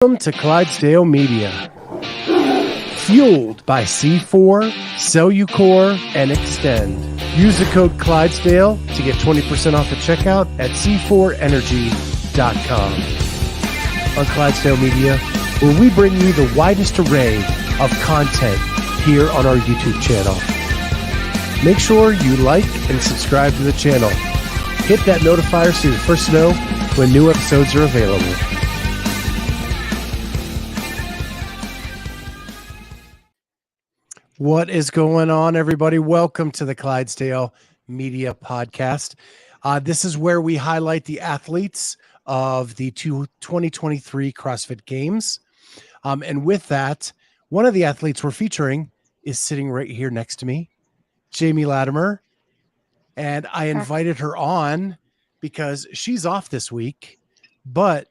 Welcome to Clydesdale Media. Fueled by C4, Cellucor, and Extend. Use the code Clydesdale to get 20% off at checkout at c4energy.com. On Clydesdale Media, where we bring you the widest array of content here on our YouTube channel. Make sure you like and subscribe to the channel. Hit that notifier so you're the first to know when new episodes are available. What is going on, everybody? Welcome to the Clydesdale Media Podcast. This is where we highlight the athletes of the 2023 CrossFit Games. And with that, one of the athletes we're featuring is sitting right here next to me, Jamie Latimer. And I invited her on because she's off this week, but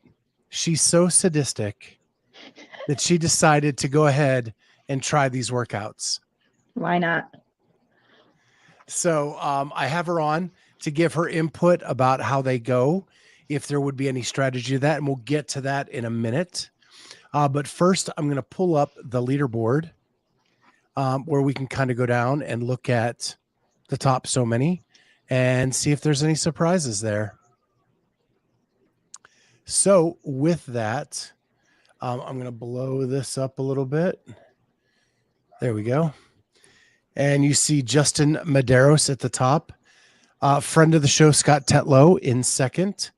she's so sadistic that she decided to go ahead and try these workouts. Why not? So I have her on to give her input about how they go, if there would be any strategy to that, and we'll get to that in a minute. But first, I'm going to pull up the leaderboard where we can kind of go down and look at the top so many and see if there's any surprises there. So with that, I'm going to blow this up a little bit. There we go. And you see Justin Medeiros at the top. Friend of the show, Scott Tetlow in second.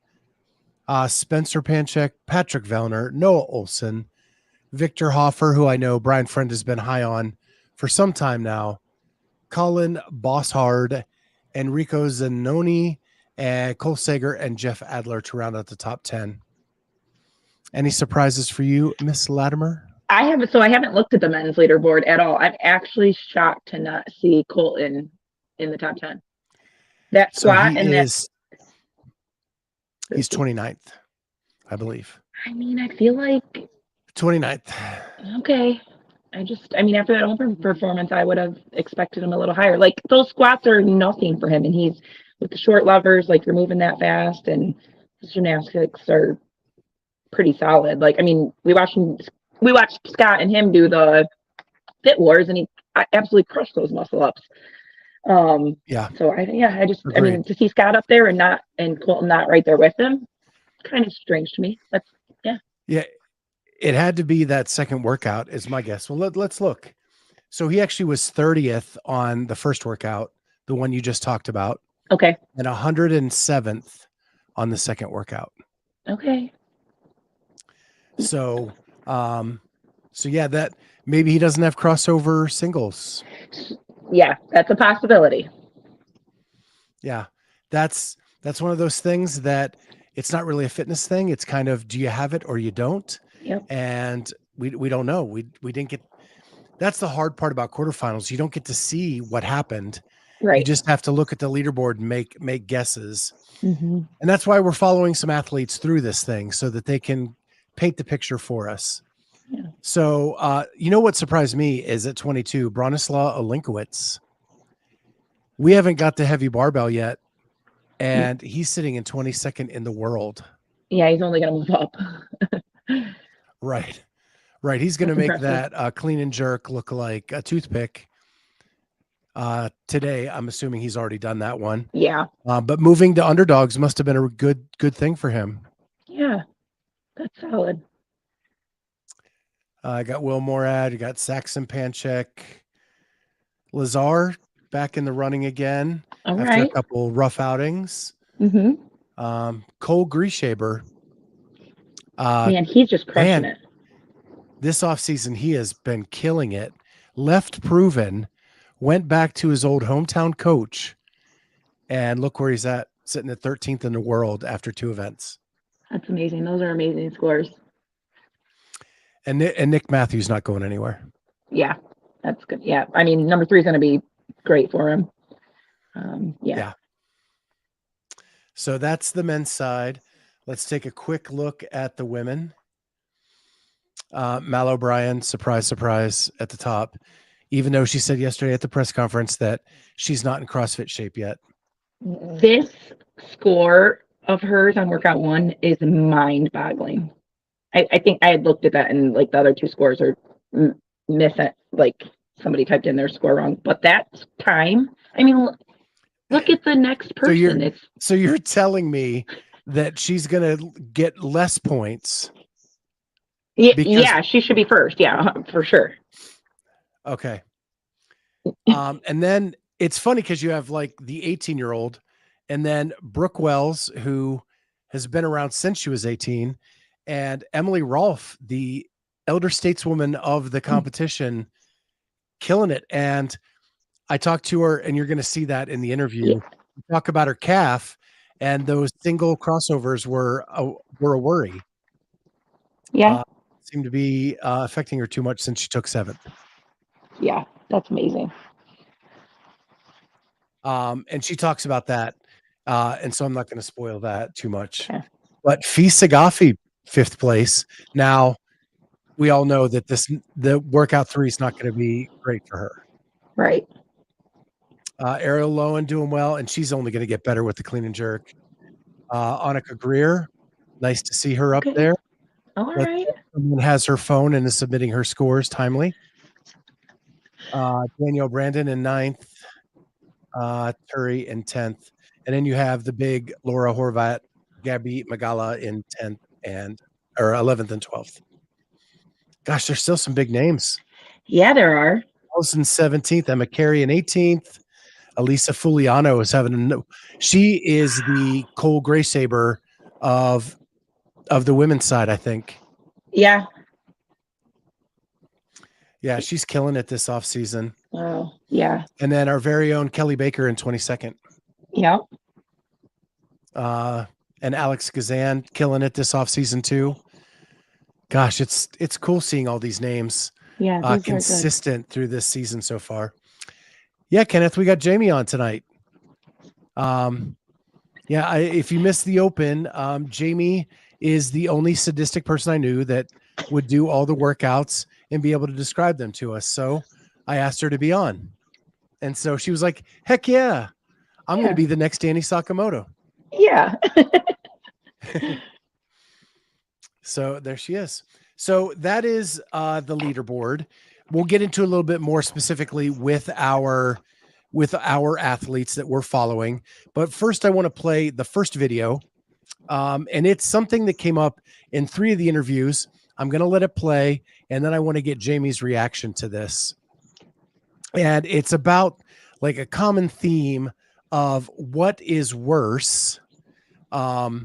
Spencer Panchek, Patrick Vellner, Noah Olson, Victor Hoffer, who I know Brian Friend has been high on for some time now. Colin Bosshard, Enrico Zanoni, and Cole Sager and Jeff Adler to round out the top 10. Any surprises for you, Miss Latimer? I haven't looked at the men's leaderboard at all. I'm actually shocked to not see Colton in the top 10. That squat he's 29th, I believe. I mean, I feel like 29th. Okay. After that open performance, I would have expected him a little higher. Like, those squats are nothing for him, and he's with the short levers, like, you're moving that fast, and his gymnastics are pretty solid. Like, I mean, we watched Scott and him do the Fit Wars, and he absolutely crushed those muscle ups. Yeah. So Agreed. I mean, to see Scott up there and Colton not right there with him, kind of strange to me. Yeah. It had to be that second workout, is my guess. Well, let's look. So he actually was 30th on the first workout, the one you just talked about. Okay. And 107th on the second workout. Okay. So yeah, that maybe he doesn't have crossover singles. Yeah, that's a possibility. Yeah, that's one of those things that it's not really a fitness thing. It's kind of, do you have it or you don't? Yep. And we don't know. We didn't get. That's the hard part about quarterfinals. You don't get to see what happened. Right. You just have to look at the leaderboard and make guesses. Mm-hmm. And that's why we're following some athletes through this thing so that they can paint the picture for us. Yeah. So, you know what surprised me is at 22, Bronislaw Olinkowicz. We haven't got the heavy barbell yet, and he's sitting in 22nd in the world. Yeah, he's only going to move up. Right. He's going to make impressive. That clean and jerk look like a toothpick. Today, I'm assuming he's already done that one. Yeah. But moving to underdogs must have been a good thing for him. Yeah, that's solid. I got Will Morad, you got Saxon Panchek, Lazar back in the running again after a couple rough outings. Mm-hmm. Cole Grieshaber. Man, he's just crushing it. This offseason, he has been killing it. Left proven, went back to his old hometown coach, and look where he's at, sitting at 13th in the world after 2 events. That's amazing. Those are amazing scores. And Nick Matthews not going anywhere. Yeah, that's good. Yeah, I mean, number 3 is going to be great for him. Yeah. So that's the men's side. Let's take a quick look at the women. Mal O'Brien, surprise, at the top, even though she said yesterday at the press conference that she's not in CrossFit shape yet. This score of hers on workout 1 is mind-boggling. I think I had looked at that and like the other two scores are missing. Like somebody typed in their score wrong, but that time, I mean, look at the next person. So you're telling me that she's going to get less points. Yeah, she should be first. Yeah, for sure. Okay. And then it's funny because you have like the 18-year-old and then Brooke Wells, who has been around since she was 18, and Emily Rolfe, the elder stateswoman of the competition, killing it. And I talked to her, and you're going to see that in the interview. We talk about her calf, and those single crossovers were a worry. Yeah. Seemed to be affecting her too much since she took 7th. Yeah, that's amazing. And she talks about that. And so I'm not going to spoil that too much. Okay. But Fee Sagafi, 5th place. Now, we all know that the workout 3 is not going to be great for her. Right. Ariel Lowen doing well, and she's only going to get better with the clean and jerk. Annika Greer, nice to see her up there. All right. Someone has her phone and is submitting her scores timely. Danielle Brandon in 9th, Turi in 10th. And then you have the big Laura Horvat, Gabby Magala in 10th or 11th and 12th. Gosh, there's still some big names. Yeah, there are. Allison 17th, Emma Carey in 18th. Elisa Fuliano is she is the Cole Graysaber of the women's side, I think. Yeah. Yeah, she's killing it this off season. Oh, yeah. And then our very own Kelly Baker in 22nd. Yeah. And Alex Gazan killing it this off season too. Gosh, it's cool seeing all these names. Yeah, consistent through this season so far. Yeah, Kenneth, we got Jamie on tonight. If you missed the open, Jamie is the only sadistic person I knew that would do all the workouts and be able to describe them to us. So I asked her to be on. And so she was like, heck yeah, I'm going to be the next Danny Sakamoto. Yeah. So there she is. So that is the leaderboard. We'll get into a little bit more specifically with our athletes that we're following. But first, I want to play the first video. And it's something that came up in 3 of the interviews. I'm going to let it play, and then I want to get Jamie's reaction to this. And it's about like a common theme of what is worse. What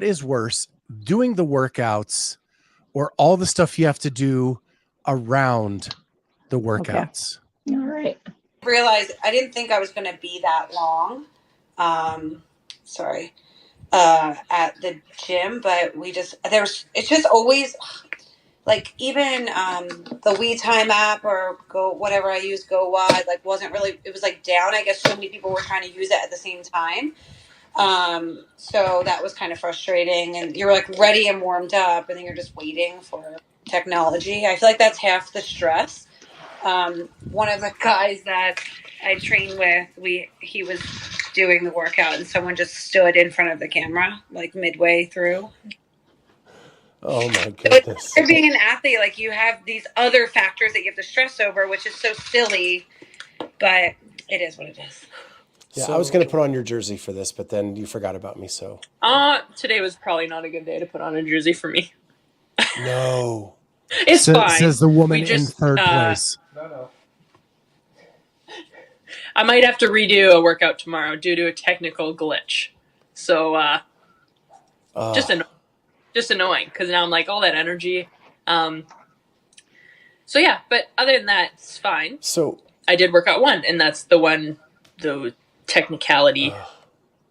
is worse, doing the workouts or all the stuff you have to do around the workouts? Okay. All right. I realized I didn't think I was going to be that long. At the gym, but it's just always like even the We Time app or whatever I use, Go Wide, like wasn't really, it was like down. I guess so many people were trying to use it at the same time. So that was kind of frustrating, and you're like ready and warmed up and then you're just waiting for technology. I feel like that's half the stress. One of the guys that I trained with, he was doing the workout and someone just stood in front of the camera like midway through. Oh my goodness. So being an athlete, like you have these other factors that you have to stress over, which is so silly, but it is what it is. Yeah, I was going to put on your jersey for this, but then you forgot about me, so. Today was probably not a good day to put on a jersey for me. No. It's fine. Says the woman in 3rd place. No. I might have to redo a workout tomorrow due to a technical glitch. So, just annoying because now I'm like all that energy. So yeah, but other than that, it's fine. So I did workout 1, and that's the one, the technicality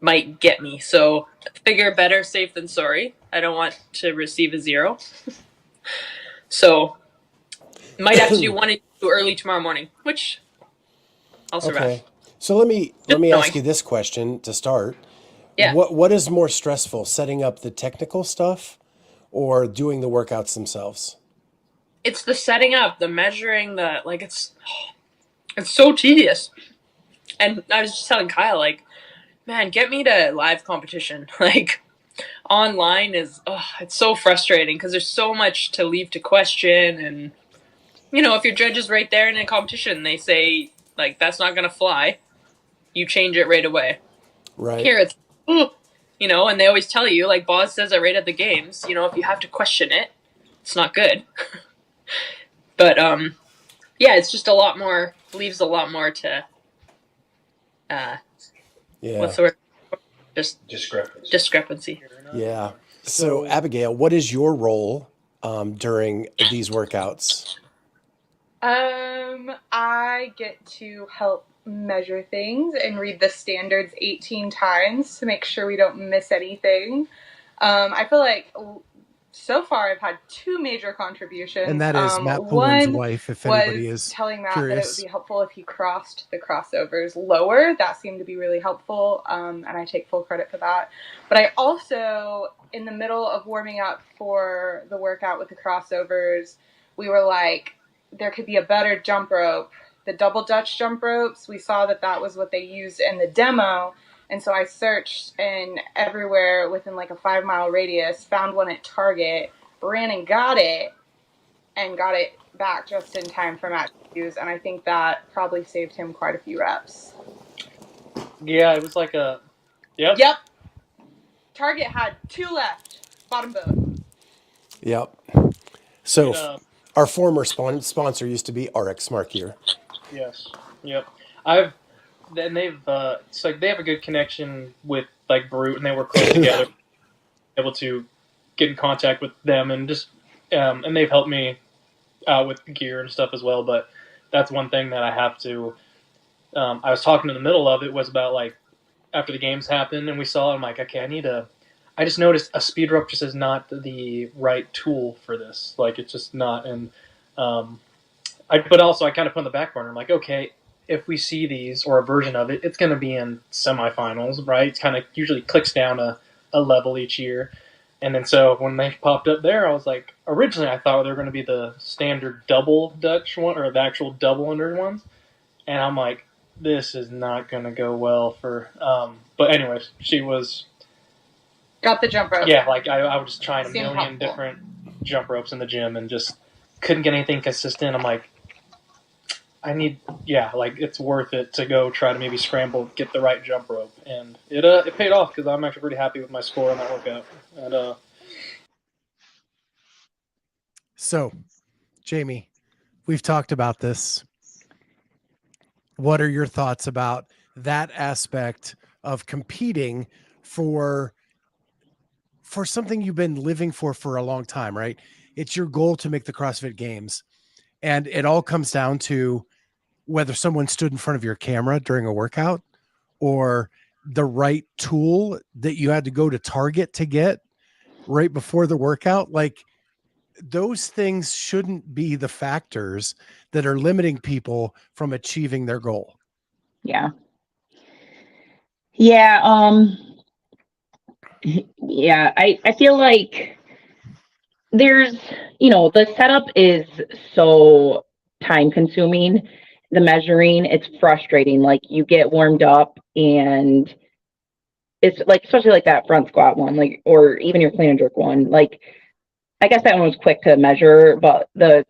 might get me. So figure better safe than sorry. I don't want to receive a 0. So might have to do 1 and 2 early tomorrow morning, which I'll survive. Okay. So let me ask you this question to start. Yeah. What is more stressful, setting up the technical stuff or doing the workouts themselves? It's the setting up, the measuring, it's so tedious. And I was just telling Kyle, like, man, get me to live competition. Like, online is it's so frustrating because there's so much to leave to question. And if your judge is right there in a competition, they say like that's not gonna fly, you change it right away. Right. Here it's and they always tell you, like Boz says it right at the games, if you have to question it, it's not good. But yeah, it's just leaves a lot more to what's the word? Just discrepancy. Yeah. So Abigail, what is your role during these workouts? I get to help measure things and read the standards 18 times to make sure we don't miss anything. I feel like so far I've had 2 major contributions. And that is Matt Pullen's wife, if anybody was is telling Matt curious. that it would be helpful if he crossed the crossovers lower. That seemed to be really helpful, and I take full credit for that. But I also, in the middle of warming up for the workout with the crossovers, we were like, there could be a better jump rope. The double Dutch jump ropes, we saw that was what they used in the demo. And so I searched and everywhere within like a 5-mile radius, found one at Target, ran and got it back just in time for Matt to use. And I think that probably saved him quite a few reps. Yeah, it was like a... Yep. Target had 2 left. Bottom both. Yep. So our former sponsor used to be RX Smart Gear. Yes. Yep. They've it's like they have a good connection with like Brute, and they work close together. Able to get in contact with them, and just and they've helped me out with gear and stuff as well. But that's one thing that I have to. I was talking in the middle of it was about like after the games happened and we saw it, I'm like, okay, I just noticed a speed rope just is not the right tool for this. Like it's just not. And but also I kind of put in the back burner. I'm like, okay, if we see these or a version of it, it's going to be in semifinals, right? It kind of usually clicks down a level each year. And then so when they popped up there, I was like, originally I thought they were going to be the standard double Dutch one or the actual double under ones. And I'm like, this is not going to go well for, but anyways, she was. Got the jump rope. Yeah, like I was trying Seemed a million helpful. different jump ropes in the gym and just couldn't get anything consistent. I'm like, it's worth it to go try to maybe scramble, get the right jump rope. And it paid off because I'm actually pretty happy with my score on that workout. And So, Jamie, we've talked about this. What are your thoughts about that aspect of competing for something you've been living for a long time, right? It's your goal to make the CrossFit Games. And it all comes down to whether someone stood in front of your camera during a workout or the right tool that you had to go to Target to get right before the workout. Like those things shouldn't be the factors that are limiting people from achieving their goal. Yeah. Yeah. Yeah. I feel like there's, the setup is so time consuming. The measuring, it's frustrating. Like you get warmed up and it's like, especially like that front squat one, like, or even your clean and jerk one. Like, I guess that one was quick to measure, but the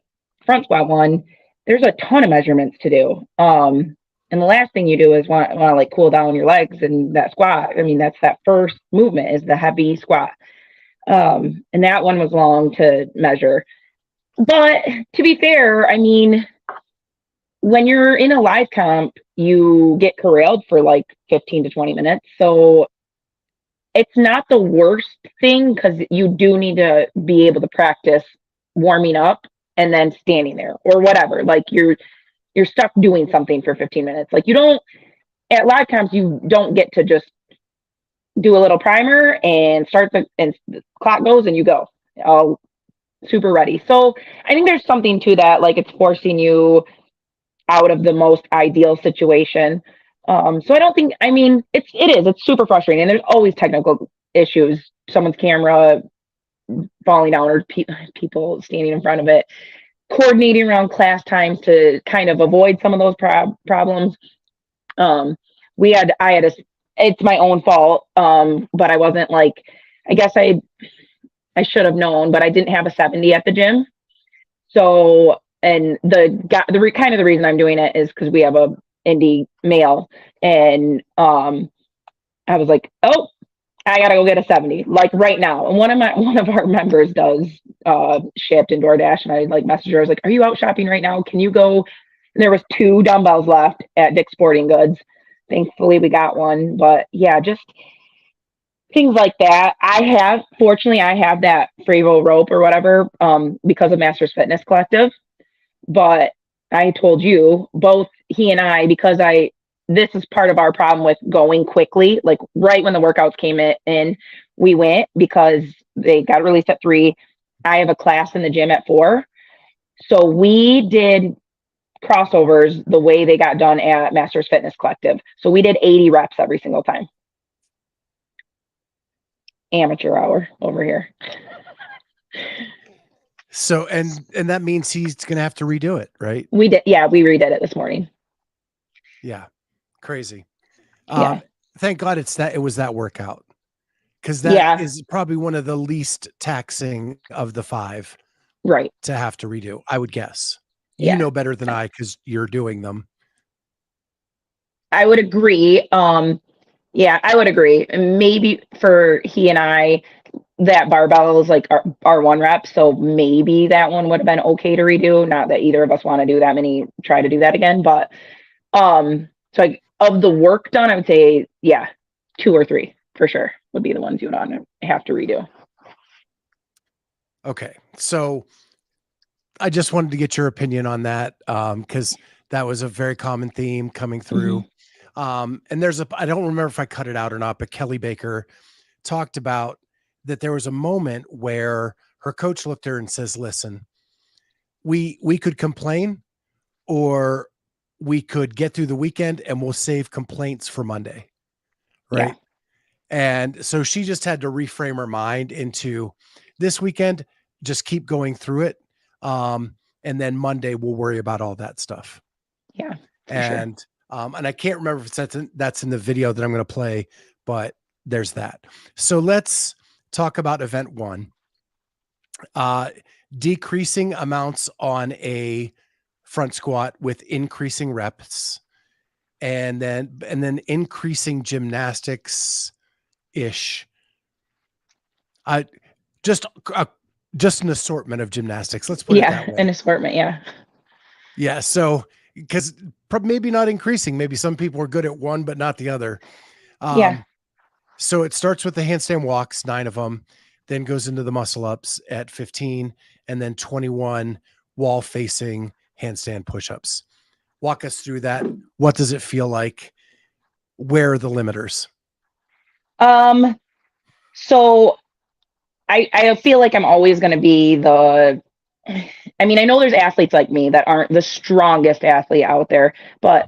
front squat one, there's a ton of measurements to do. And the last thing you do is want to like cool down your legs and that squat. I mean, that's that first movement is the heavy squat. And that one was long to measure. But to be fair, I mean, when you're in a live comp, you get corralled for like 15 to 20 minutes. So it's not the worst thing because you do need to be able to practice warming up and then standing there or whatever. Like you're stuck doing something for 15 minutes. Like you don't, at live comps, you don't get to just do a little primer and and the clock goes and you go all super ready. So I think there's something to that. Like it's forcing you out of the most ideal situation. So I don't think, I mean, it's super frustrating. And there's always technical issues, someone's camera falling down or people standing in front of it, coordinating around class times to kind of avoid some of those problems. It's my own fault. But I wasn't like I guess I should have known, but I didn't have a 70 at the gym. So, and kind of the reason I'm doing it is because we have a indie male, and I was like, oh, I gotta go get a 70 like right now. And one of our members does Shipt and DoorDash, and I like messaged her. I was like, are you out shopping right now? Can you go? And there was 2 dumbbells left at Dick's Sporting Goods. Thankfully, we got one. But yeah, just things like that. Fortunately, I have that Fravo rope or whatever because of Masters Fitness Collective. But I told you, both he and I, because this is part of our problem with going quickly. Like right when the workouts came in, we went because they got released at 3. I have a class in the gym at 4. So we did crossovers the way they got done at Masters Fitness Collective. So we did 80 reps every single time. Amateur hour over here. So, and that means he's going to have to redo it, right? We did. Yeah, we redid it this morning. Yeah. Crazy. Yeah. Thank God it was that workout, because that is probably one of the least taxing of the 5, right, to have to redo, I would guess. Yeah. You know better than I, because you're doing them. I would agree. Yeah, I would agree. And maybe for he and I, that barbell is like our 1 rep. So maybe that one would have been okay to redo. Not that either of us want to do that many, try to do that again. But so of the work done, I would say, yeah, 2 or 3 for sure would be the ones you would have to redo. Okay. So I just wanted to get your opinion on that, because that was a very common theme coming through. And I don't remember if I cut it out or not, but Kelly Baker talked about that there was a moment where her coach looked at her and says, listen, we could complain, or we could get through the weekend and we'll save complaints for Monday. Right. Yeah. And so she just had to reframe her mind into this weekend, just keep going through it. And then Monday we'll worry about all that stuff. Yeah. And, and I can't remember if that's in the video that I'm going to play, but there's that. So let's talk about event 1, decreasing amounts on a front squat with increasing reps, and then increasing gymnastics ish. Just an assortment of gymnastics. Let's put it that way. An assortment. Yeah. Yeah. So, because maybe not increasing, maybe some people are good at one, but not the other. So it starts with the handstand walks, 9 of them, then goes into the muscle ups at 15, and then 21 wall facing handstand push-ups. Walk us through that. What does it feel like? Where are the limiters? So I feel like I'm always going to be I know there's athletes like me that aren't the strongest athlete out there, but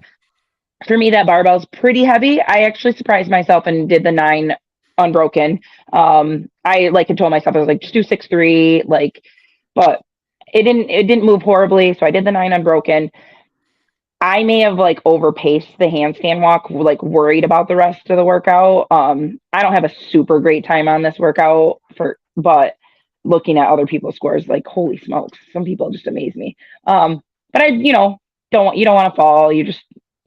for me, that barbell's pretty heavy. I actually surprised myself and did the 9 unbroken. I had told myself, I was like, just do 6-3, but it didn't move horribly. So I did the 9 unbroken. I may have overpaced the handstand walk, worried about the rest of the workout. I don't have a super great time on this workout but looking at other people's scores, holy smokes, some people just amaze me. But I, don't want to fall. You just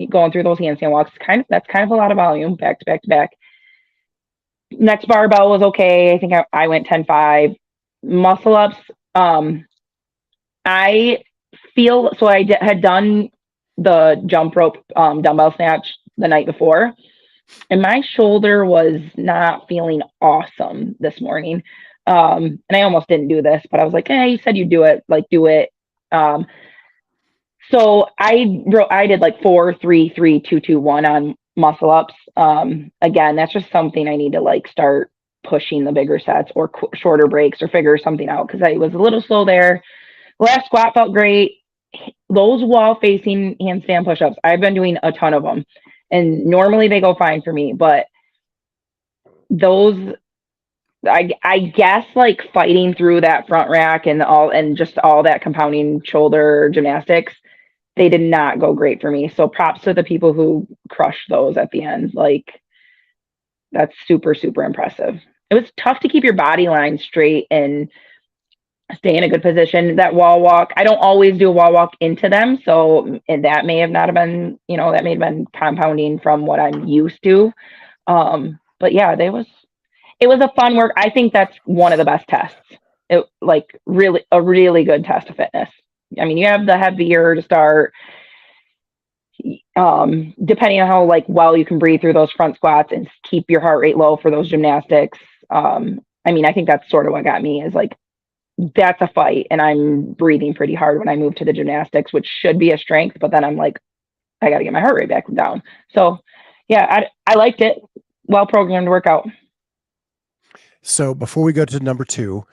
going through those handstand walks. That's kind of a lot of volume back to back to back. Next barbell was okay. I think I went 10-5. Muscle ups. I feel so. I had done the jump rope dumbbell snatch the night before, and my shoulder was not feeling awesome this morning. And I almost didn't do this, but I was like, hey, you said you do it, do it. So I did 4, 3, 3, 2, 2, 1 on muscle ups. Again, that's just something I need to start pushing the bigger sets or shorter breaks or figure something out, because I was a little slow there. Last squat felt great. Those wall facing handstand push-ups, I've been doing a ton of them, and normally they go fine for me, but those, I guess fighting through that front rack and just all that compounding shoulder gymnastics, they did not go great for me. So props to the people who crushed those at the end. That's super, super impressive. it was tough to keep your body line straight and stay in a good position. That wall walk, I don't always do a wall walk into them. So that may have not have been, that may have been compounding from what I'm used to. But yeah, it was a fun work. I think that's one of the best tests. It like really a really good test of fitness. I mean, you have the heavier to start, depending on how like well you can breathe through those front squats and keep your heart rate low for those gymnastics. I mean, I think that's sort of what got me is like, that's a fight, and I'm breathing pretty hard when I move to the gymnastics, which should be a strength, but then I'm like, I got to get my heart rate back down. So yeah, I liked it. Well programmed workout. So before we go to number 2,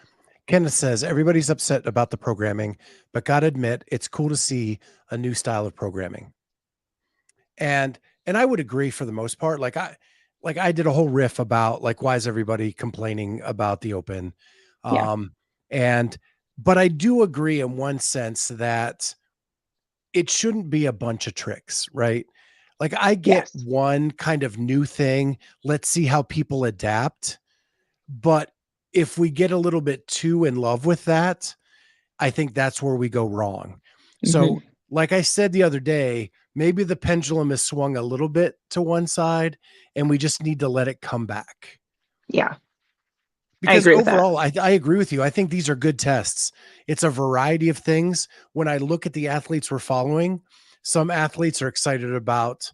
Kenneth says everybody's upset about the programming, but gotta admit it's cool to see a new style of programming. And I would agree for the most part. Like I did a whole riff about like why is everybody complaining about the open, Yeah. but I do agree in one sense that it shouldn't be a bunch of tricks, right? Like I get Yes. one kind of new thing. Let's see how people adapt. But if we get a little bit too in love with that, I think that's where we go wrong. So, like I said the other day, maybe the pendulum is swung a little bit to one side and we just need to let it come back. Yeah. Because agree with that. overall, I agree with you. I think these are good tests. It's a variety of things. When I look at the athletes we're following, some athletes are excited about,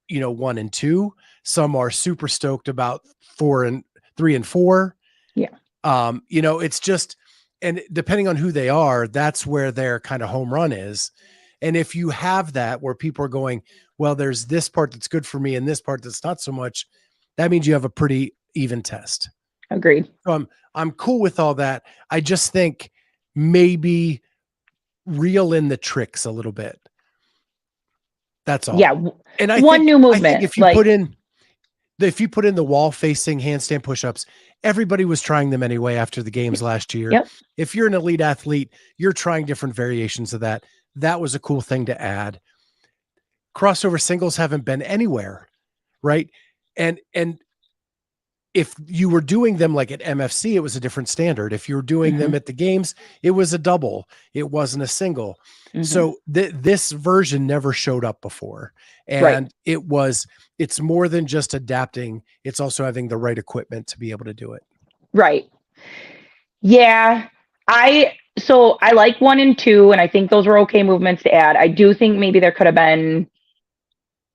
1 and 2. Some are super stoked about 3 and 4. Yeah. It's just, and depending on who they are, that's where their kind of home run is. And if you have that where people are going, well, there's this part that's good for me and this part that's not so much, that means you have a pretty even test. Agreed. So I'm cool with all that. I just think maybe reel in the tricks a little bit. That's all. Yeah. And new movement. I think if you put in the wall facing handstand push-ups, everybody was trying them anyway after the games last year. Yep. If you're an elite athlete, you're trying different variations of that. That was a cool thing to add. Crossover singles haven't been anywhere, right? And if you were doing them like at MFC, it was a different standard. If you were doing them at the games, it was a double. It wasn't a single. So this version never showed up before. And it's more than just adapting. It's also having the right equipment to be able to do it. Right. Yeah. So I like 1 and 2, and I think those were okay movements to add. I do think maybe there could have been,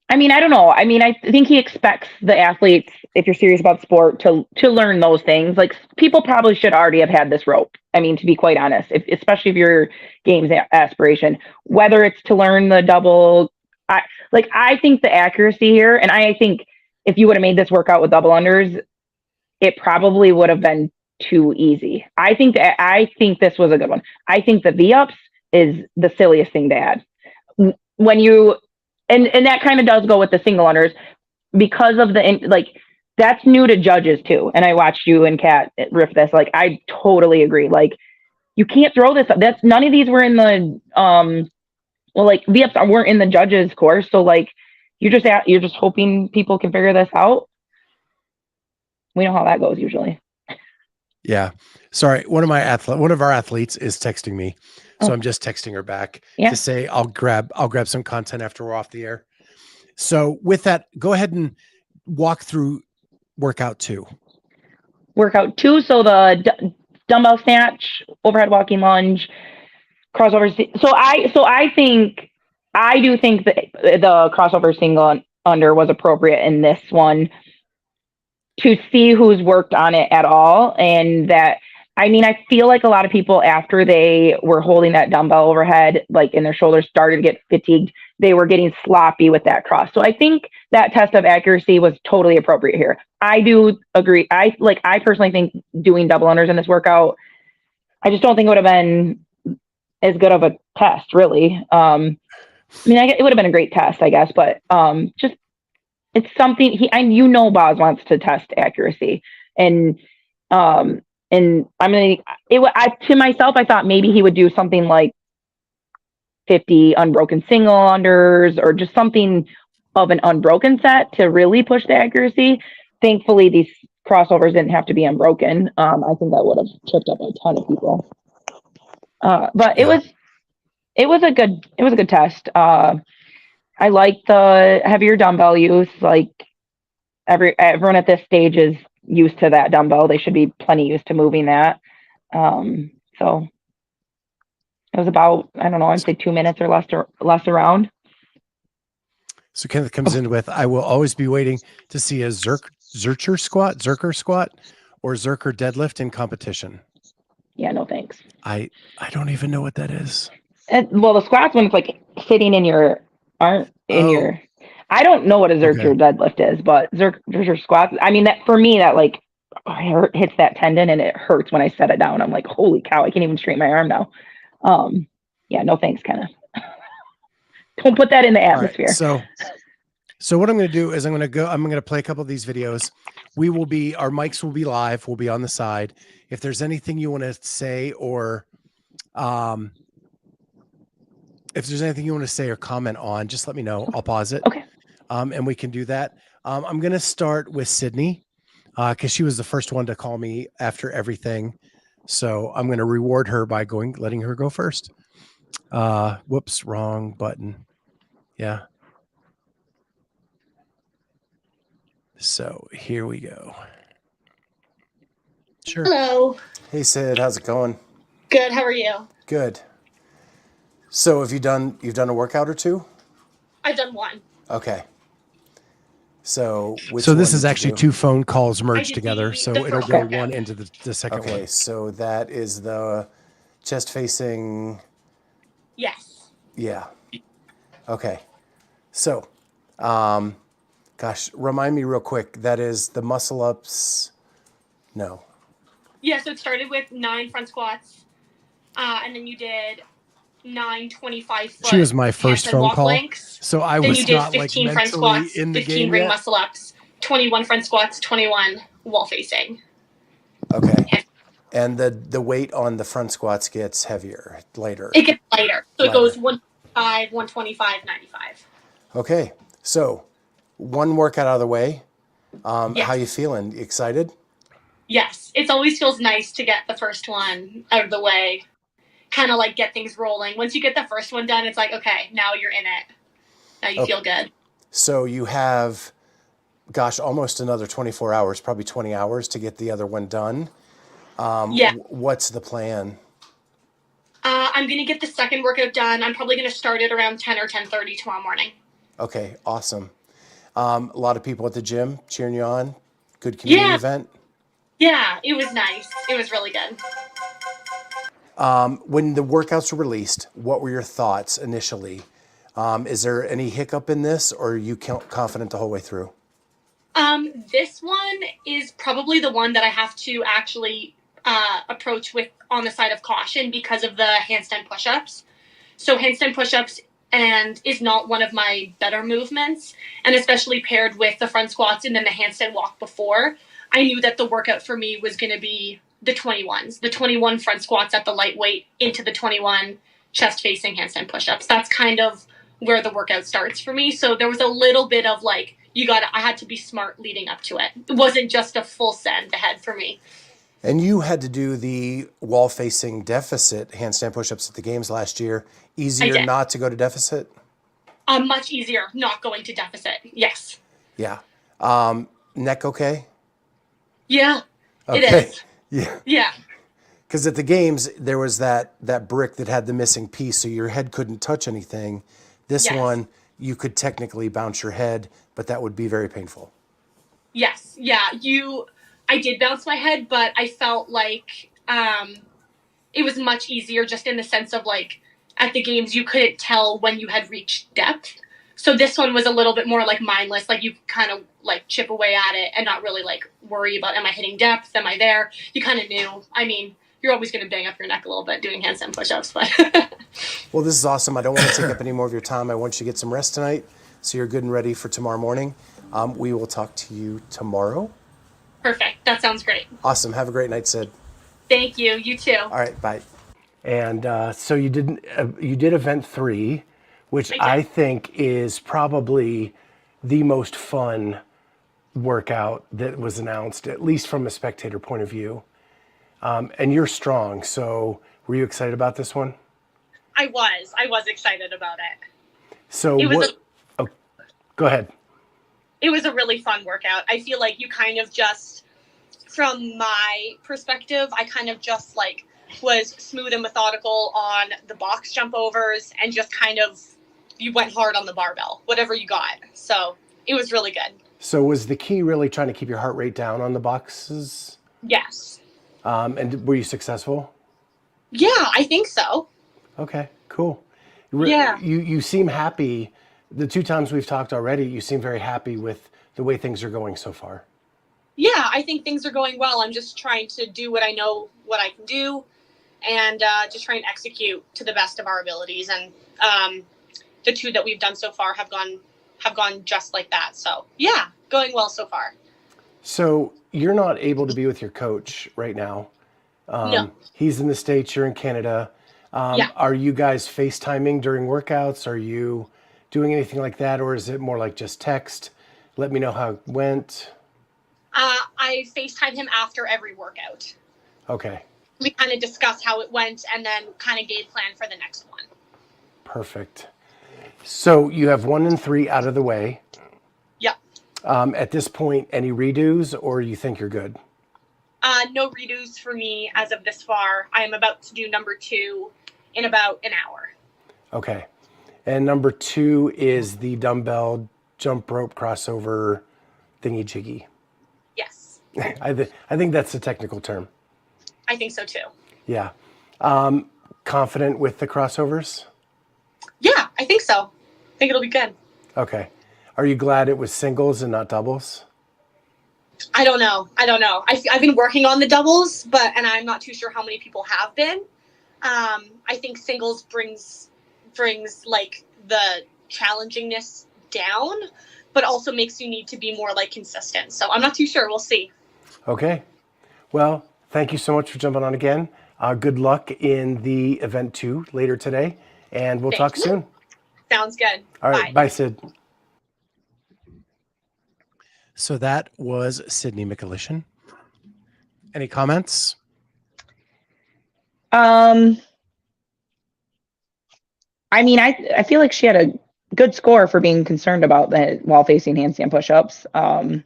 I mean, I don't know. I mean, I think he expects the athletes, if you're serious about sport, to learn those things. Like people probably should already have had this rope. I mean, to be quite honest, especially if your game's aspiration, whether it's to learn the double, I think the accuracy here, and I think if you would have made this workout with double unders, it probably would have been too easy. I think this was a good one. I think the V-ups is the silliest thing to add. When you, and that kind of does go with the single unders because of that's new to judges too. And I watched you and Kat riff this. Like, I totally agree. Like, you can't throw this up. None of these were in the, V-ups weren't in the judges course. So like, you're just hoping people can figure this out. We know how that goes usually. Yeah. Sorry. One of our athletes is texting me. So I'm just texting her back to say, I'll grab some content after we're off the air. So with that, go ahead and walk through workout 2. So the dumbbell snatch, overhead walking lunge, crossover. So I do think that the crossover single under was appropriate in this one to see who's worked on it at all. And that, I mean, I feel like a lot of people after they were holding that dumbbell overhead, like in their shoulders started to get fatigued, they were getting sloppy with that cross. So I think that test of accuracy was totally appropriate here. I do agree. I personally think doing double unders in this workout, I just don't think it would have been as good of a test, really. I mean, it would have been a great test, I guess, but just it's something Boz wants to test accuracy, and I'm gonna. To myself, I thought maybe he would do something like 50 unbroken single unders or just something of an unbroken set to really push the accuracy. Thankfully, these crossovers didn't have to be unbroken. I think that would have tripped up a ton of people. But Yeah. it was a good test. I like the heavier dumbbell use. Like everyone at this stage is used to that dumbbell. They should be plenty used to moving that. So it was about, I don't know, I'd say 2 minutes or less around. So Kenneth comes in with, I will always be waiting to see a Zercher squat or Zercher deadlift in competition. Yeah, no thanks. I don't even know what that is. Well, the squats when it's like sitting in your arm your. I don't know what a Zercher deadlift is, but Zercher squats. I mean, that for me, that like hits that tendon and it hurts when I set it down. I'm like, holy cow, I can't even straighten my arm now. Yeah, no thanks, Kenneth. Don't put that in the atmosphere. Right, so what I'm going to do is I'm going to play a couple of these videos. Our mics will be live. We'll be on the side. If there's anything you want to say or, if there's anything you want to say or comment on, just let me know. I'll pause it. Okay. And we can do that. I'm going to start with Sydney because she was the first one to call me after everything. So I'm going to reward her by letting her go first. Whoops, wrong button. Yeah. So here we go. Sure. Hello. Hey, Sid. How's it going? Good. How are you? Good. So you've done a workout or two? I've done one. Okay. So So this is actually two phone calls merged together. the So first it'll go workout. one into the second Okay, one. so that is the chest facing. Yes. Yeah. Okay. So, gosh, remind me real quick. That is the muscle ups. No. Yeah, so it started with 9 front squats, and then you did 9 25-foot She was my first handstand phone walk call. planks. So I Then was you did not like 15 front mentally squats, in the 15 game ring yet. muscle ups, 21 front squats, 21 wall facing. Okay. And the weight on the front squats gets heavier later. It gets lighter. So Lighter. it goes 125, 125, 95. Okay. So one workout out of the way. Yes. How you feeling? Excited? Yes. It always feels nice to get the first one out of the way. Kind of like get things rolling. Once you get the first one done, it's like, okay, now you're in it. Now you feel good. So you have, gosh, almost another 24 hours, probably 20 hours to get the other one done. Yeah. What's the plan? I'm going to get the second workout done. I'm probably going to start it around 10 or 10:30 tomorrow morning. Okay, awesome. A lot of people at the gym cheering you on. Good community event. Yeah, it was nice. It was really good. When the workouts were released, what were your thoughts initially? Is there any hiccup in this, or are you confident the whole way through? This one is probably the one that I have to actually approach with on the side of caution because of the handstand push-ups. So handstand push-ups is not one of my better movements, and especially paired with the front squats and then the handstand walk before, I knew that the workout for me was going to be the 21s, the 21 front squats at the lightweight into the 21 chest-facing handstand push-ups. That's kind of where the workout starts for me. So there was a little bit of like, I had to be smart leading up to it. It wasn't just a full send ahead for me. And you had to do the wall-facing deficit handstand push-ups at the games last year. Easier not to go to deficit? Much easier not going to deficit. Yes. Yeah. Neck okay? Yeah, Okay. it is. Yeah. Yeah. Because at the games, there was that brick that had the missing piece, so your head couldn't touch anything. This one, you could technically bounce your head, but that would be very painful. Yes. Yeah. I did bounce my head, but I felt like it was much easier just in the sense of like at the games, you couldn't tell when you had reached depth. So this one was a little bit more like mindless, like you kind of like chip away at it and not really like worry about, am I hitting depth? Am I there? You kind of knew. I mean, you're always going to bang up your neck a little bit doing handstand push-ups, but. Well, this is awesome. I don't want to take up any more of your time. I want you to get some rest tonight so you're good and ready for tomorrow morning. We will talk to you tomorrow. Perfect. That sounds great. Awesome. Have a great night, Sid. Thank you. You too. All right. Bye. And so you did event 3, which I think is probably the most fun workout that was announced, at least from a spectator point of view. And you're strong. So were you excited about this one? I was excited about it. So It was what? Oh, go ahead. It was a really fun workout. I feel like you kind of just, from my perspective, I kind of just like was smooth and methodical on the box jump overs and just kind of, you went hard on the barbell, whatever you got. So it was really good. So was the key really trying to keep your heart rate down on the boxes? Yes. And were you successful? Yeah, I think so. Okay, cool. Yeah. You seem happy. The 2 times we've talked already, you seem very happy with the way things are going so far. Yeah, I think things are going well. I'm just trying to do what I know, what I can do, and just try and execute to the best of our abilities. And the 2 that we've done so far have gone just like that. So yeah, going well so far. So you're not able to be with your coach right now. No. He's in the States, you're in Canada. Yeah. Are you guys FaceTiming during workouts? Are you doing anything like that? Or is it more like just text? Let me know how it went. I FaceTime him after every workout. Okay. We kind of discuss how it went and then kind of game plan for the next one. Perfect. So you have 1 and 3 out of the way. Yep. At this point, any redos or you think you're good? No redos for me as of this far. I am about to do number 2 in about an hour. Okay. And number 2 is the dumbbell jump rope crossover thingy jiggy. Yes. I think that's the technical term. I think so too. Yeah. Confident with the crossovers? Yeah, I think so. I think it'll be good. Okay. Are you glad it was singles and not doubles? I don't know. I've been working on the doubles, and I'm not too sure how many people have been. I think singles brings like the challengingness down, but also makes you need to be more like consistent. So I'm not too sure. We'll see. Okay. Well, thank you so much for jumping on again. Good luck in the event 2 later today, and we'll talk soon. Sounds good. All right. Bye, Sid. So that was Sydney McAlishan. Any comments? I mean, I feel like she had a good score for being concerned about that while facing handstand push-ups. And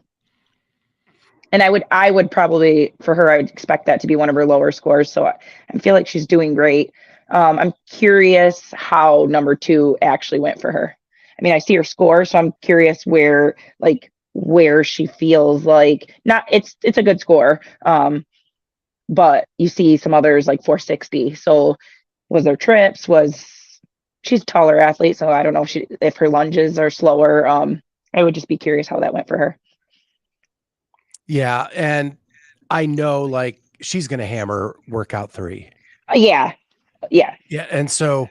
I would probably, for her, I would expect that to be one of her lower scores. So I feel like she's doing great. I'm curious how number 2 actually went for her. I mean, I see her score, so I'm curious where she feels like it's a good score. But you see some others like 460. So was there trips? She's a taller athlete, so I don't know if her lunges are slower. I would just be curious how that went for her. Yeah, and I know like she's going to hammer workout 3. Yeah. Yeah, and so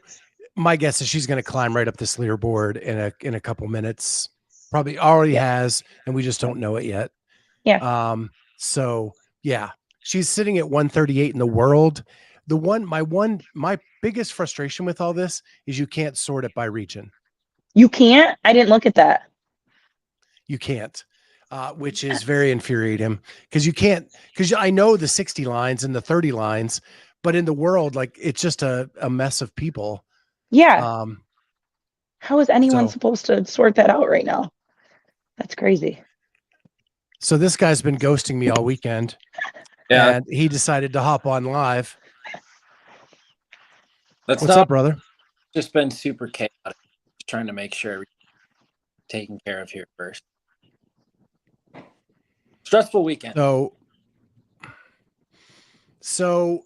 my guess is she's going to climb right up this leaderboard in a couple minutes. Probably already has, and we just don't know it yet. Yeah. So yeah, she's sitting at 138 in the world. My biggest frustration with all this is you can't sort it by region. You can't? I didn't look at that. You can't, which is very infuriating because you can't, because I know the 60 lines and the 30 lines, but in the world, like it's just a mess of people. Yeah. How is anyone supposed to sort that out right now? That's crazy. So this guy's been ghosting me all weekend. Yeah. And he decided to hop on live. What's up, brother? Just been super chaotic. Just trying to make sure everything's taken care of here first. Stressful weekend. So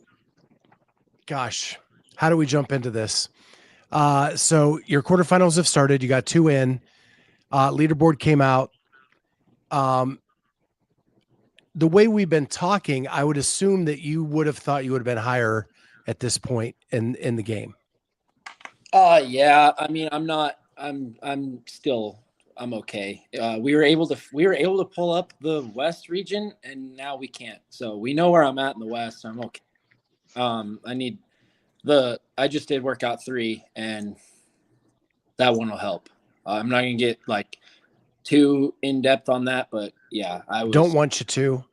gosh, how do we jump into this? So your quarterfinals have started. You got 2 in. Leaderboard came out. The way we've been talking, I would assume that you would have thought you would have been higher at this point in the game. Yeah. I mean, I'm okay. We were able to pull up the West region, and now we can't. So we know where I'm at in the West. So I'm okay. I just did workout 3, and that one will help. I'm not gonna get like too in depth on that, but yeah, I was Don't want you to.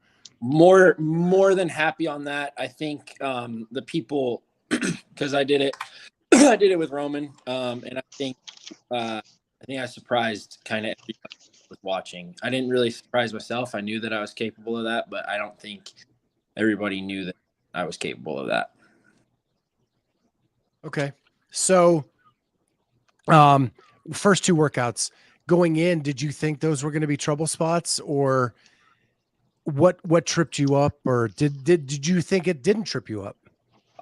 more than happy on that. I think the people, because I did it I did it with Roman, and I think I surprised kind of everybody with watching. I didn't really surprise myself. I knew that I was capable of that, but I don't think everybody knew that I was capable of that. Okay. So, first two workouts going in, did you think those were going to be trouble spots, or what tripped you up, or did you think it didn't trip you up?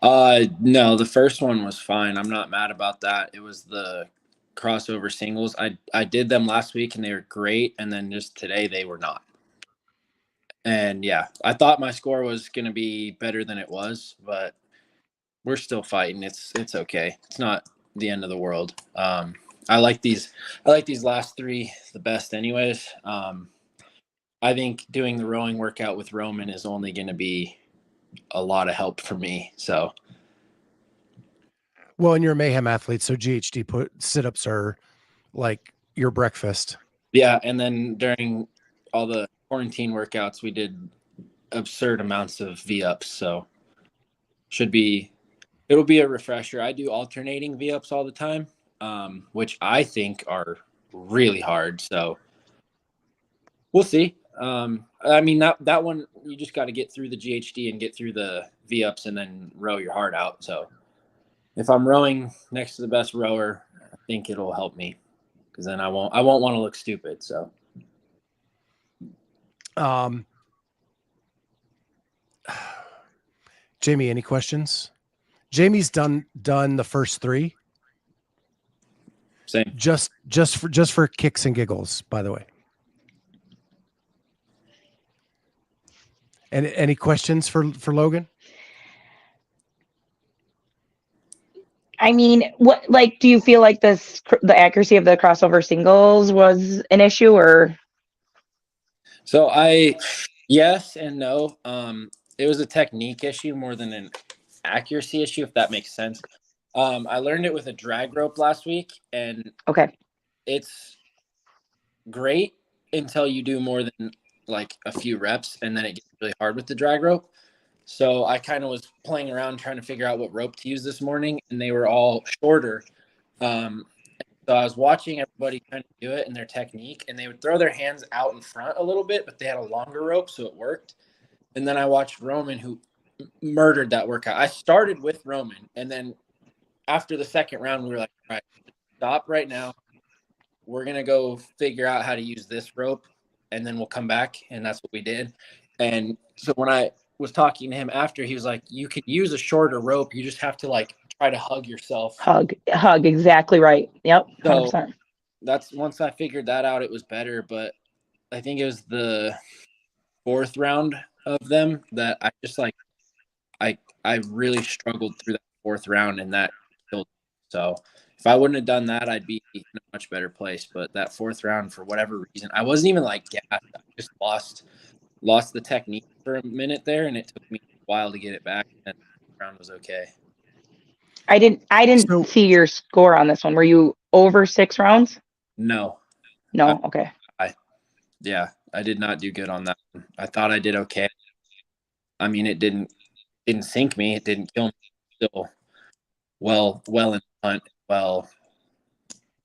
No, the first one was fine. I'm not mad about that. It was the crossover singles. I did them last week and they were great, and then just today they were not. And yeah, I thought my score was going to be better than it was, but we're still fighting. It's okay. It's not the end of the world. I like these last three the best anyways. I think doing the rowing workout with Roman is only going to be a lot of help for me. So, Well, and you're a mayhem athlete, so GHD sit-ups are like your breakfast. yeah, and then during all the quarantine workouts, we did absurd amounts of V-ups, so it'll be a refresher. I do alternating V-ups all the time, which I think are really hard, so we'll see. I mean, that one, you just got to get through the GHD and get through the V-ups and then row your heart out. So if I'm rowing next to the best rower, I think it'll help me, because then I won't want to look stupid. So, Jamie, any questions? Jamie's done the first three. same. Just for kicks and giggles, by the way. And any questions for Logan? I mean, do you feel like the accuracy of the crossover singles was an issue, or? So yes and no. It was a technique issue more than an accuracy issue, if that makes sense. I learned it with a drag rope last week, and Okay. it's great until you do more than like a few reps, and then it gets really hard with the drag rope. So I kind of was playing around trying to figure out what rope to use this morning, and they were all shorter. So I was watching everybody kind of do it in their technique, and they would throw their hands out in front a little bit, but they had a longer rope, so it worked. And then I watched Roman, who murdered that workout. I started with Roman, and then after the second round, we were like, all right, stop right now. We're going to go figure out how to use this rope, and then we'll come back. And that's what we did. And so when I was talking to him after, he was like, you could use a shorter rope. You just have to like try to hug yourself. Hug, exactly right. Yep, 100%. So that's, once I figured that out, it was better. But I think it was the fourth round of them that I just like, I really struggled through that fourth round, and that killed me. So if I wouldn't have done that, I'd be in a much better place. But that fourth round, for whatever reason, I wasn't even like gassed. I just lost the technique for a minute there, and it took me a while to get it back. And the round was okay. I didn't see your score on this one. Were you over 6 rounds? No. Okay. I did not do good on that one. I thought I did okay. I mean, it didn't sink me. It didn't kill me. Still well in front,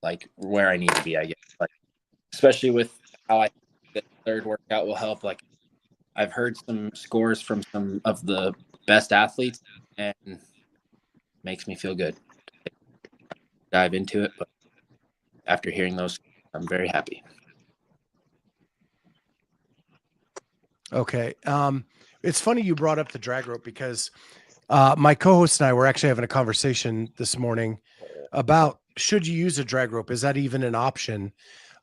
like where I need to be, I guess. Like, especially with how I think the third workout will help. Like, I've heard some scores from some of the best athletes, and makes me feel good. Dive into it, but after hearing those, I'm very happy. Okay. It's funny you brought up the drag rope, because my co-host and I were actually having a conversation this morning about, should you use a drag rope? Is that even an option?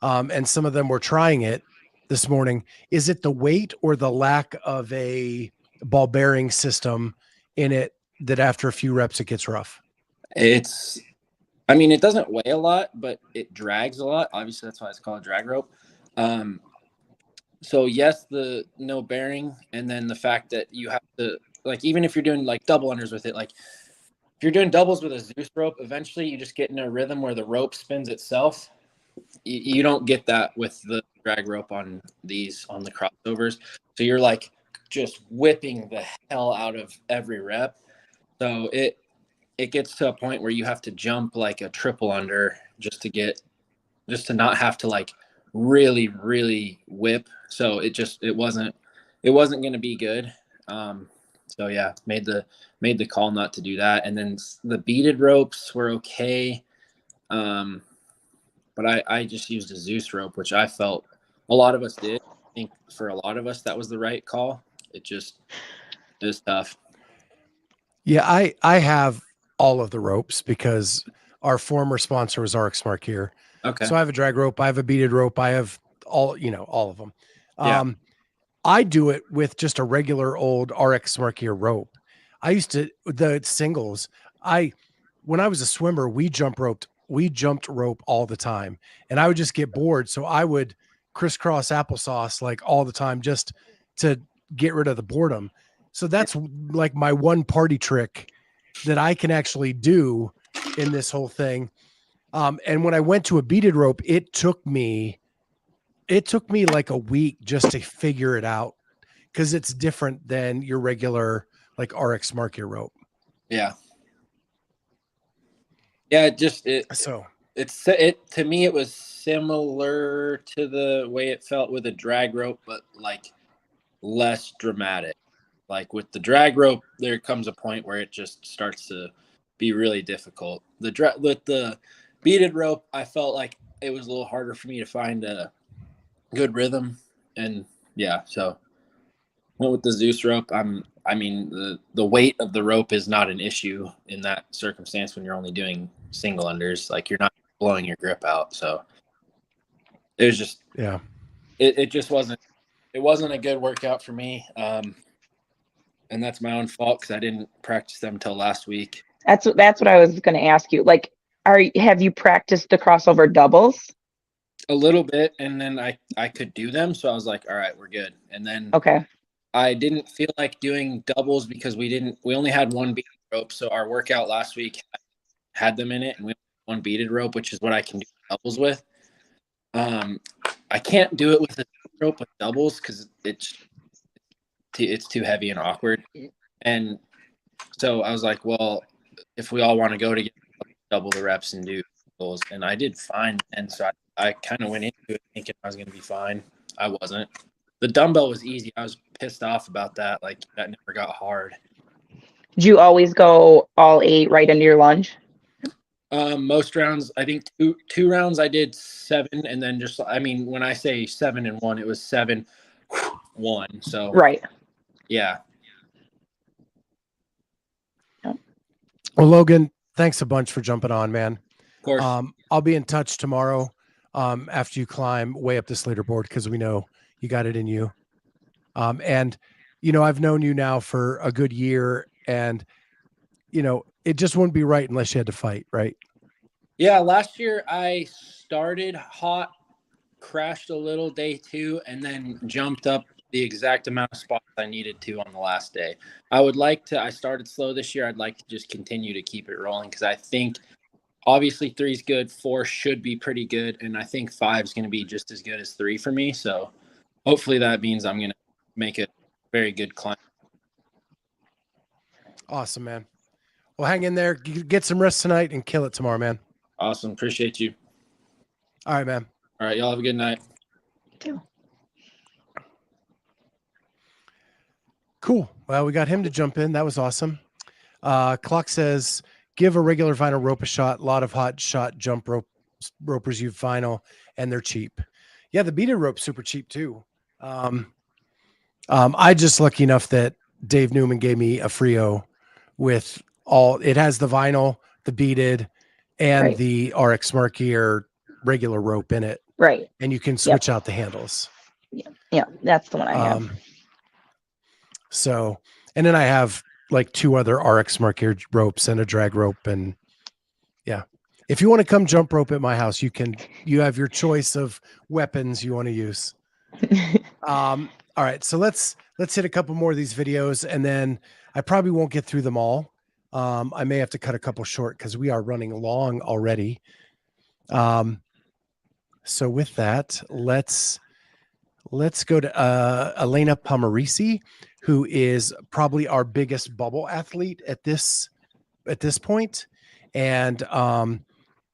And some of them were trying it this morning. Is it the weight or the lack of a ball bearing system in it that after a few reps, it gets rough? It doesn't weigh a lot, but it drags a lot. Obviously, that's why it's called a drag rope. So yes, the no bearing, and then the fact that you have to, like, even if you're doing like double unders with it, like if you're doing doubles with a Zeus rope, eventually you just get in a rhythm where the rope spins itself. You don't get that with the drag rope on the crossovers. So you're like just whipping the hell out of every rep. So it gets to a point where you have to jump like a triple under just to not have to like really, really whip. So it wasn't going to be good. So yeah, made the call not to do that. And then the beaded ropes were okay. But I just used a Zeus rope, which I felt a lot of us did. I think for a lot of us, that was the right call. It was tough. Yeah, I have all of the ropes because our former sponsor was RX Mark here. Okay. So I have a drag rope, I have a beaded rope, I have all of them. Yeah. I do it with just a regular old RX Mark here rope. I used to the singles. When I was a swimmer, we jumped rope all the time, and I would just get bored. So I would crisscross applesauce like all the time just to get rid of the boredom. So that's like my one party trick that I can actually do in this whole thing. And when I went to a beaded rope, it took me like a week just to figure it out because it's different than your regular like RX Market rope. Yeah. Yeah. To me, it was similar to the way it felt with a drag rope, but like less dramatic. Like with the drag rope, there comes a point where it just starts to be really difficult. With the beaded rope, I felt like it was a little harder for me to find a good rhythm, and yeah, so went with the Zeus rope. The weight of the rope is not an issue in that circumstance when you're only doing single unders. Like you're not blowing your grip out, so it was just it just wasn't a good workout for me. And that's my own fault because I didn't practice them until last week. That's what I was going to ask you. Like, have you practiced the crossover doubles? A little bit, and then I could do them, so I was like, all right, we're good. And then okay, I didn't feel like doing doubles because we only had one beaded rope, so our workout last week had them in it, and we had one beaded rope, which is what I can do doubles with. I can't do it with a rope with doubles because it's too heavy and awkward. And so I was like, well, if we all want to go together, double the reps and do doubles. And I did fine. And so I kind of went into it thinking I was going to be fine. I wasn't. The dumbbell was easy. I was pissed off about that. Like that never got hard. Did you always go all 8 right into your lunge? Most rounds, I think two rounds I did 7, and then when I say 7 and 1, it was 7, 1. So right. Yeah. Well, Logan, thanks a bunch for jumping on, man. Of course. I'll be in touch tomorrow after you climb way up this leaderboard because we know you got it in you. And I've known you now for a good year, and it just wouldn't be right unless you had to fight, right? Yeah, last year I started hot, crashed a little day 2, and then jumped up the exact amount of spots I needed to on the last day. I started slow this year. I'd like to just continue to keep it rolling because I think obviously 3 is good, 4 should be pretty good, and I think 5 is going to be just as good as 3 for me. So hopefully that means I'm going to make a very good climb. Awesome, man. Well, hang in there, get some rest tonight, and kill it tomorrow, man. Awesome. Appreciate you. All right, man. All right. Y'all have a good night. You too. Cool. Well, we got him to jump in. That was awesome. Clock says, give a regular vinyl rope a shot. A lot of hot shot jump ropers use vinyl, and they're cheap. Yeah, the beaded rope's super cheap too. I just lucky enough that Dave Newman gave me a Frio with it has the vinyl, the beaded, and the RX Marky or regular rope in it. Right. And you can switch out the handles. Yeah, that's the one I have. So, and then I have like 2 other RX Marky ropes and a drag rope. And yeah, if you want to come jump rope at my house, you have your choice of weapons you want to use. All right. So let's hit a couple more of these videos, and then I probably won't get through them all. I may have to cut a couple short because we are running long already. So with that, let's let's go to Elena Pomarisi, who is probably our biggest bubble athlete at this point. And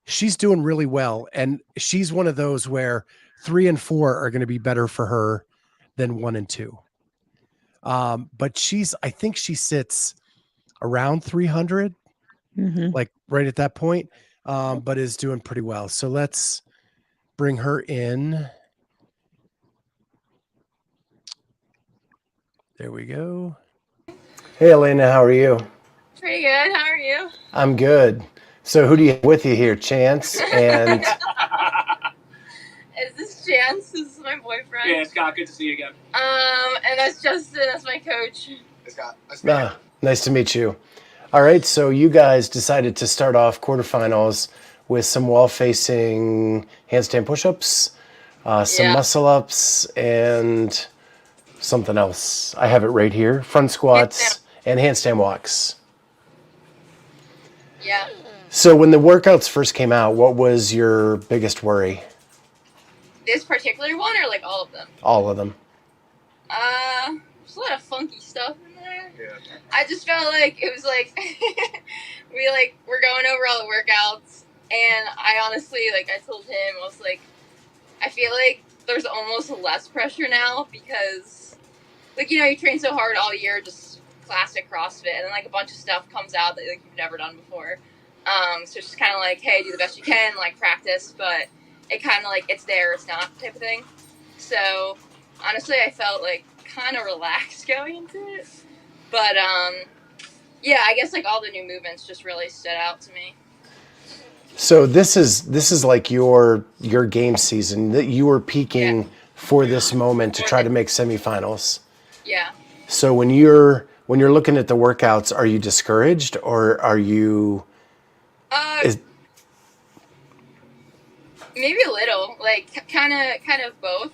she's doing really well. And she's one of those where 3 and 4 are going to be better for her than 1 and 2. But I think she sits around 300, like right at that point, but is doing pretty well. So let's bring her in. There we go. Hey, Elena, how are you? Pretty good. How are you? I'm good. So who do you have with you here? Chance and... Is this Chance? This is my boyfriend. Yeah, Scott, good to see you again. And that's Justin. That's my coach. Hey, Scott. Nice to meet you. Nice to meet you. All right, so you guys decided to start off quarterfinals with some wall-facing handstand push-ups, some muscle-ups, and something else. I have it right here. Front squats and handstand walks. Yeah. So when the workouts first came out, what was your biggest worry? This particular one or like all of them? All of them. There's a lot of funky stuff in there. Yeah. I just felt like it was like we're going over all the workouts, and I honestly I told him, I was like, I feel like there's almost less pressure now because you train so hard all year, just classic CrossFit, and then a bunch of stuff comes out that you've never done before. So it's just kind of hey, do the best you can, practice, but it kind of it's there, it's not type of thing. So honestly, I felt kind of relaxed going into it, but yeah, I guess all the new movements just really stood out to me. So this is your game season that you were peaking for this moment to try to make semifinals. Yeah. So when you're looking at the workouts, are you discouraged or are you? Maybe a little, kind of both.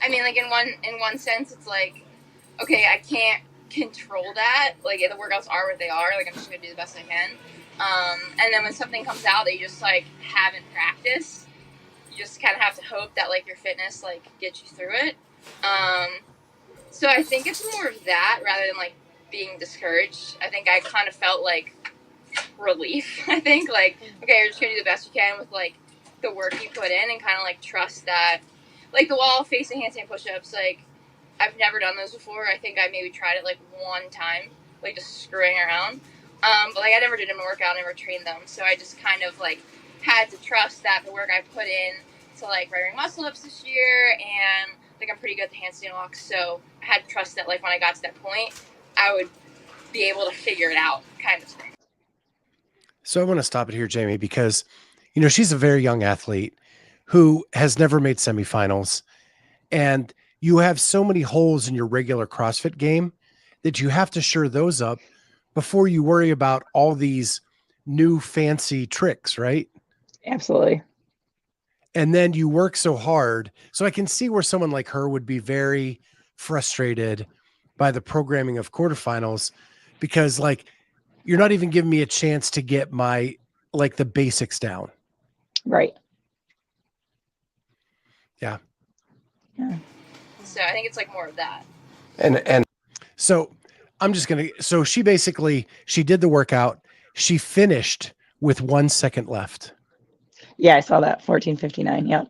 I mean, in one sense, it's okay, I can't control that. The workouts are what they are. I'm just gonna do the best I can. And then when something comes out that you just haven't practiced, you just kind of have to hope that your fitness gets you through it. So I think it's more of that rather than being discouraged. I think I kind of felt relief. I think okay, you're just gonna do the best you can with the work you put in and kind of trust that the wall facing handstand push-ups. I've never done those before. I think I maybe tried it one time, just screwing around. But I never did a workout, never trained them. So I just kind of had to trust that the work I put in to right muscle ups this year, and I'm pretty good at the handstand walks. So I had to trust that when I got to that point, I would be able to figure it out, kind of thing. So I want to stop it here, Jamie, because she's a very young athlete who has never made semifinals, and you have so many holes in your regular CrossFit game that you have to shore those up before you worry about all these new fancy tricks, right? Absolutely. And then you work so hard. So I can see where someone like her would be very frustrated by the programming of quarterfinals because you're not even giving me a chance to get my the basics down. Right. Yeah. Yeah. So I think it's more of that. And so I'm just so she did the workout. She finished with 1 second left. Yeah, I saw that 14:59. Yep.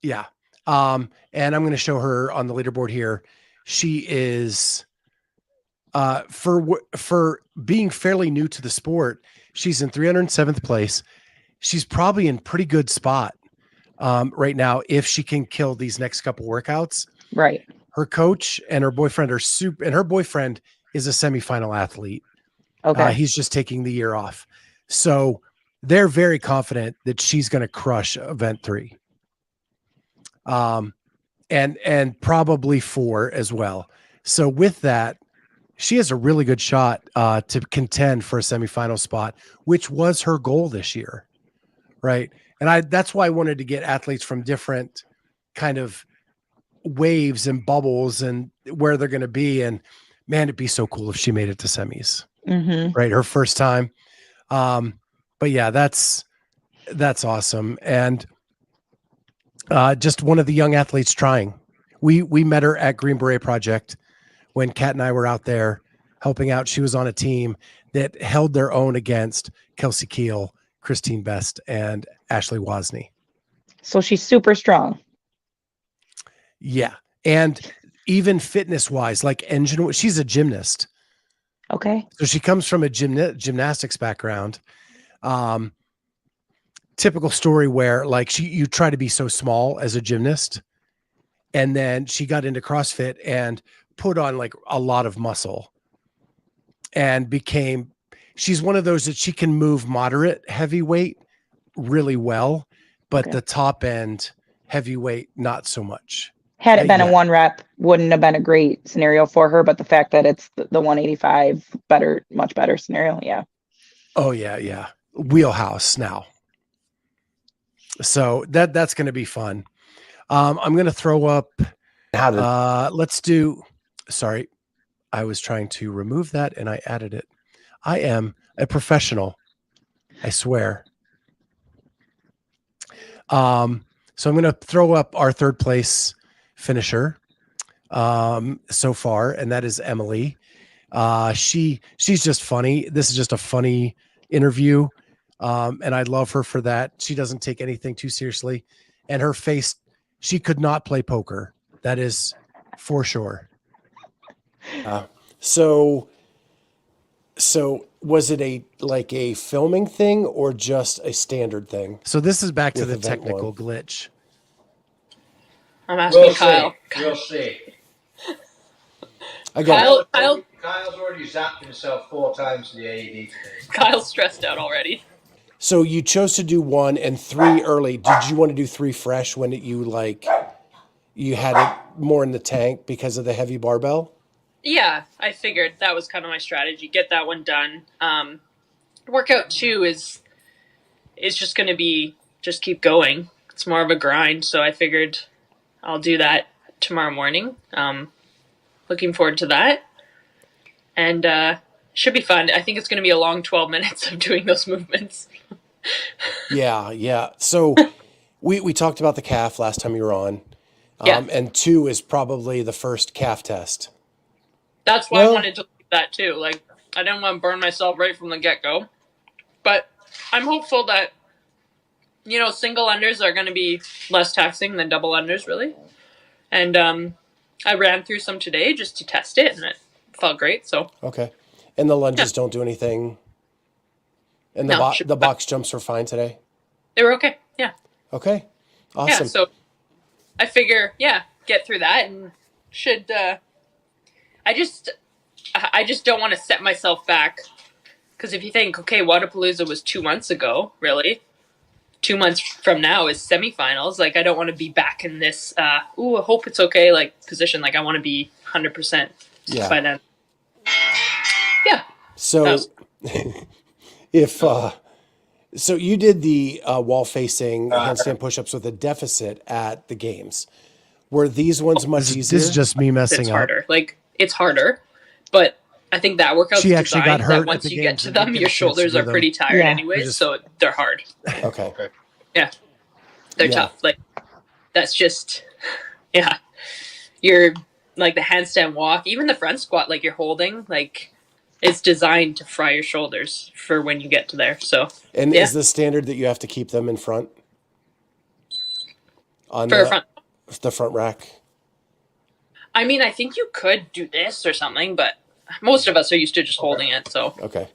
Yeah. And I'm going to show her on the leaderboard here. She is for being fairly new to the sport, she's in 307th place. She's probably in pretty good spot right now if she can kill these next couple workouts. Right. Her coach and her boyfriend are and her boyfriend is a semifinal athlete. Okay. He's just taking the year off. So they're very confident that she's going to crush event 3. And probably 4 as well. So with that, she has a really good shot to contend for a semifinal spot, which was her goal this year. Right. And that's why I wanted to get athletes from different kind of waves and bubbles and where they're going to be. And man, it'd be so cool if she made it to semis, right? Her first time. But yeah, that's awesome. And just one of the young athletes trying, We met her at Green Beret Project when Kat and I were out there helping out. She was on a team that held their own against Kelsey Keel, Christine Best, and Ashley Wozni. So she's super strong. Yeah. And even fitness wise, like engine, she's a gymnast. Okay. So she comes from a gymnastics background. Typical story where like you try to be so small as a gymnast, and then she got into CrossFit and put on like a lot of muscle and she's one of those that she can move moderate heavyweight really well, but the top end heavyweight, not so much. Had it been a 1 rep, wouldn't have been a great scenario for her, but the fact that it's the 185, much better scenario. Yeah. Oh yeah. Yeah. Wheelhouse now. So that's going to be fun. I'm going to throw up. Sorry. I was trying to remove that and I added it. I am a professional. I swear. So I'm going to throw up our third place finisher so far, and that is Emily. She's just funny. This is just a funny interview, and I love her for that. She doesn't take anything too seriously, and her face, she could not play poker. That is for sure. So was it a filming thing or just a standard thing? So this is back to the technical glitch. I'm asking Kyle. We'll see. Kyle's already zapped himself 4 times in the AED today. Kyle's stressed out already. So you chose to do 1 and 3 early. Did you want to do 3 fresh when you had it more in the tank because of the heavy barbell? Yeah, I figured that was kind of my strategy. Get that one done. Workout 2 is just going to be just keep going. It's more of a grind, so I figured I'll do that tomorrow morning. Looking forward to that. And should be fun. I think it's going to be a long 12 minutes of doing those movements. Yeah. So we talked about the calf last time you were on. And 2 is probably the first calf test. That's why I wanted to leave that too. Like, I didn't want to burn myself right from the get-go. But I'm hopeful that, single unders are going to be less taxing than double unders, really. And I ran through some today just to test it, and it felt great. So okay. And the lunges don't do anything? And the box jumps were fine today? They were okay, yeah. Okay, awesome. Yeah, so I figure, get through that and should... I just don't want to set myself back, because if you think, okay, Wodapalooza was 2 months ago, really. 2 months from now is semifinals. Like, I don't want to be back in this, I hope it's okay, position. Like, I want to be 100% by then. Yeah. So, so you did the wall-facing handstand push-ups with a deficit at the games. Were these ones much easier? This is just me messing it's up. Harder. It's harder, but I think that workout's she actually got hurt that once you get to them, your shoulders are pretty tired anyways, so they're hard. Okay. Yeah. They're tough. That's just, you're, the handstand walk, even the front squat, you're holding, it's designed to fry your shoulders for when you get to there, so. And is the standard that you have to keep them in front? On the front rack? I mean, I think you could do this or something, but most of us are used to just holding it, so. Okay.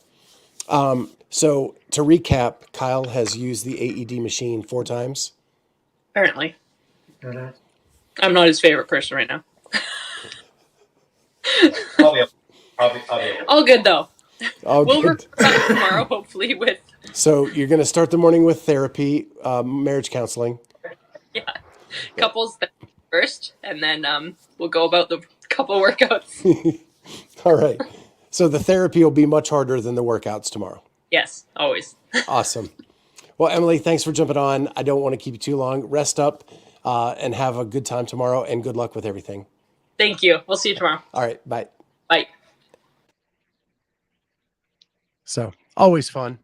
So to recap, Kyle has used the AED machine 4 times? Apparently. Mm-hmm. I'm not his favorite person right now. All good, though. We'll work tomorrow, hopefully, with... So you're going to start the morning with therapy, marriage counseling. Yeah. Couples first, and then we'll go about the couple workouts. All right. So the therapy will be much harder than the workouts tomorrow. Yes, always. Awesome. Well, Emily, thanks for jumping on. I don't want to keep you too long. Rest up and have a good time tomorrow, and good luck with everything. Thank you. We'll see you tomorrow. All right. Bye. Bye. So always fun.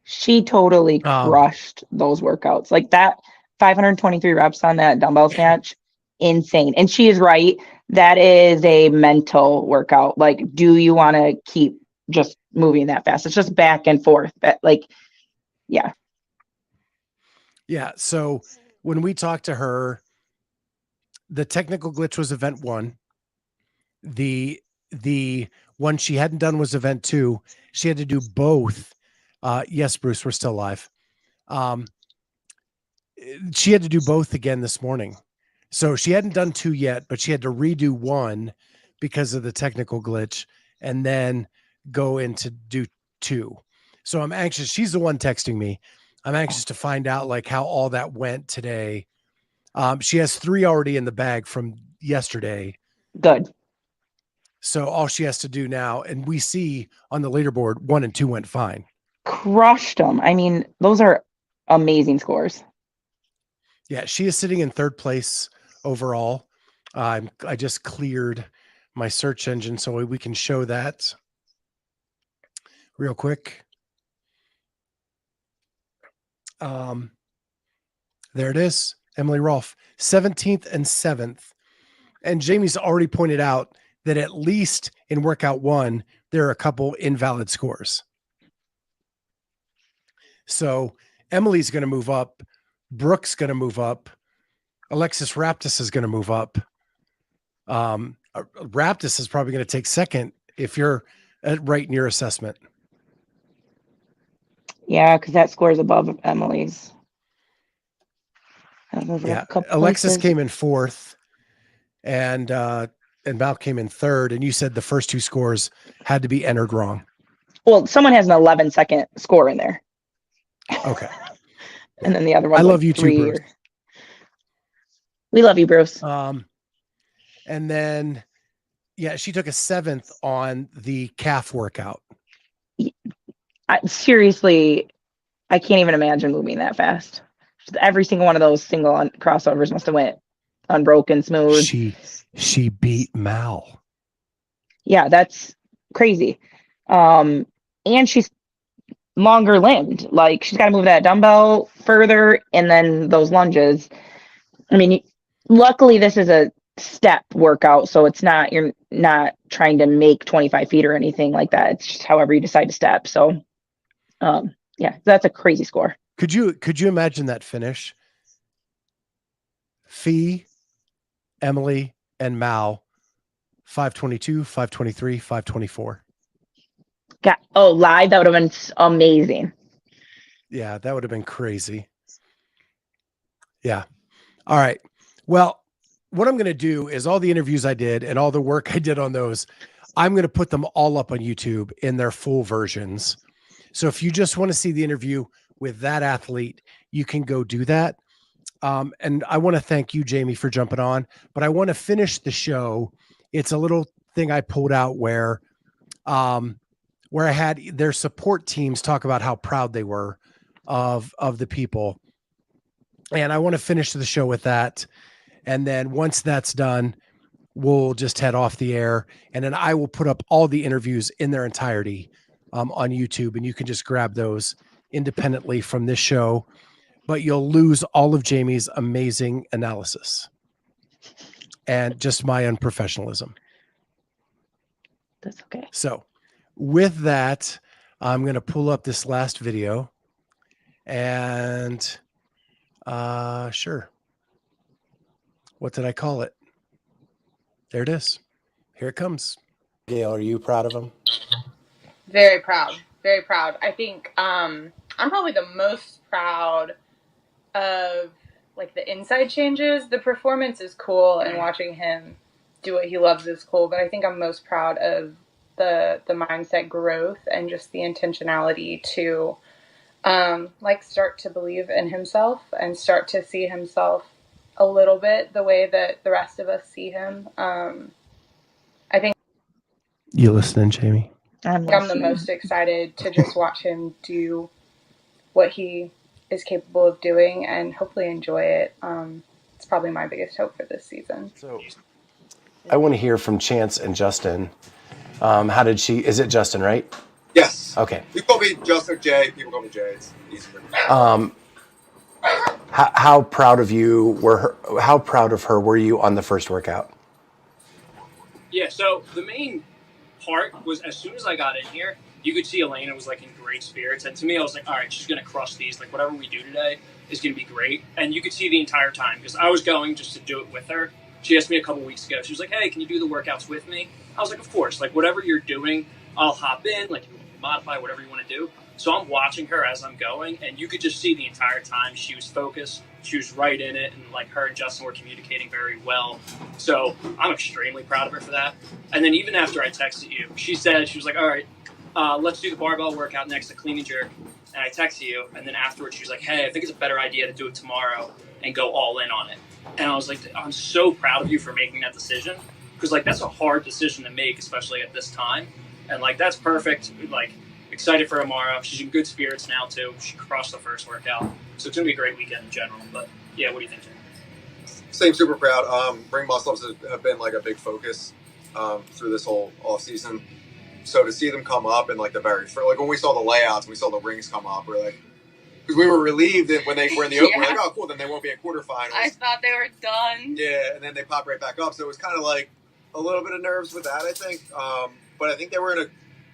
She totally crushed those workouts. That 523 reps on that dumbbell snatch, insane. And she is right. That is a mental workout. Like, do you want to keep just moving that fast? It's just back and forth. Like, yeah. Yeah. So when we talked to her, the technical glitch was event 1. The one she hadn't done was event 2. She had to do both. Yes, Bruce, we're still live. She had to do both again this morning. So she hadn't done 2 yet, but she had to redo 1 because of the technical glitch and then go in to do 2. So I'm anxious. She's the one texting me. I'm anxious to find out like how all that went today. She has 3 already in the bag from yesterday. Good. So all she has to do now, and we see on the leaderboard 1 and 2 went fine. Crushed them. I mean, those are amazing scores. Yeah, she is sitting in 3rd place overall. I just cleared my search engine so we can show that real quick. There it is. Emily Rolfe, 17th and 7th. And Jamie's already pointed out that at least in workout 1, there are a couple invalid scores. So Emily's going to move up. Brooke's going to move up. Alexis Raptis is going to move up. Raptis is probably going to take 2nd if you're right in your assessment. Yeah, because that score is above Emily's. Yeah, Alexis came in 4th, and Mal came in 3rd. And you said the first 2 scores had to be entered wrong. Well, someone has an 11-second score in there. Okay. And then the other one. I love you too, Bruce. We love you, Bruce. And then, yeah, she took a 7th on the calf workout. Seriously, I can't even imagine moving that fast. Every single one of those single crossovers must have went unbroken, smooth. She beat Mal. Yeah, that's crazy. And she's longer limbed. Like, she's got to move that dumbbell further, and then those lunges. I mean, luckily this is a step workout, so you're not trying to make 25 feet or anything like that. It's just however you decide to step. So, yeah, that's a crazy score. Could you imagine that finish? Fee, Emily, and Mal, 522, 523, 524. Live, that would have been amazing. Yeah, that would have been crazy. Yeah. All right. Well, what I'm going to do is all the interviews I did and all the work I did on those, I'm going to put them all up on YouTube in their full versions. So if you just want to see the interview with that athlete, you can go do that. And I want to thank you, Jamie, for jumping on, but I want to finish the show. It's a little thing I pulled out where I had their support teams talk about how proud they were of the people. And I want to finish the show with that. And then once that's done, we'll just head off the air. And then I will put up all the interviews in their entirety on YouTube. And you can just grab those independently from this show. But you'll lose all of Jamie's amazing analysis and just my unprofessionalism. That's okay. So with that, I'm going to pull up this last video and sure. What did I call it? There it is. Here it comes. Gail, are you proud of him? Very proud. Very proud. I think I'm probably the most proud of like the inside changes. The performance is cool and watching him do what he loves is cool, but I think I'm most proud of the mindset growth and just the intentionality to start to believe in himself and start to see himself a little bit the way that the rest of us see him. I think you listening, Jamie? I'm the most excited to just watch him do what he is capable of doing and hopefully enjoy it. It's probably my biggest hope for this season. So I want to hear from Chance and Justin. Is it Justin, right? Yes. Okay. You call me Justin or Jay. People call me Jay. It's easier. How proud of how proud of her were you on the first workout? Yeah, so the main part was as soon as I got in here, you could see Elena was like in great spirits, and to me, I was like, all right, she's gonna crush these. Like whatever we do today is gonna be great, and you could see the entire time because I was going just to do it with her. She asked me a couple weeks ago. She was like, hey, can you do the workouts with me? I was like, of course. Like whatever you're doing, I'll hop in. Like you modify whatever you want to do. So I'm watching her as I'm going, and you could just see the entire time she was focused. She was right in it, and like her and Justin were communicating very well. So I'm extremely proud of her for that. And then even after I texted you, she was like, all right, let's do the barbell workout next to clean and jerk. And I texted you, and then afterwards she was like, hey, I think it's a better idea to do it tomorrow and go all in on it. And I was like, I'm so proud of you for making that decision because like that's a hard decision to make, especially at this time. And like that's perfect. Like excited for tomorrow. She's in good spirits now too. She crushed the first workout, so it's gonna be a great weekend in general. But yeah, what do you think, Jim? Same, super proud. Ring muscle ups have been like a big focus through this whole off season. So to see them come up and like the very first, like when we saw the layouts, we saw the rings come up. We're like, because we were relieved that when they were in the open, we're like, oh cool, then they won't be at quarterfinals. I thought they were done. Yeah, and then they pop right back up. So it was kind of like a little bit of nerves with that, I think. But I think they were in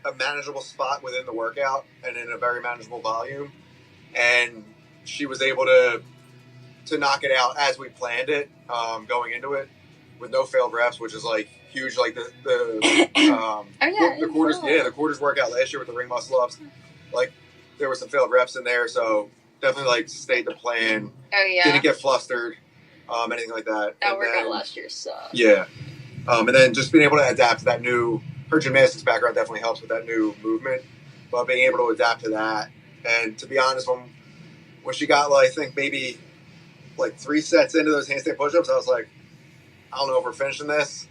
a manageable spot within the workout and in a very manageable volume. And she was able to knock it out as we planned it, going into it with no failed reps, which is like huge. Like the quarters workout last year with the ring muscle ups, like there were some failed reps in there. So definitely like stayed the plan. Oh yeah. Didn't get flustered, anything like that. That workout last year sucked. Yeah. And then just being able to adapt to that her gymnastics background definitely helps with that new movement, but being able to adapt to that. And to be honest, when she got, I think maybe like 3 sets into those handstand push-ups, I was like, I don't know if we're finishing this.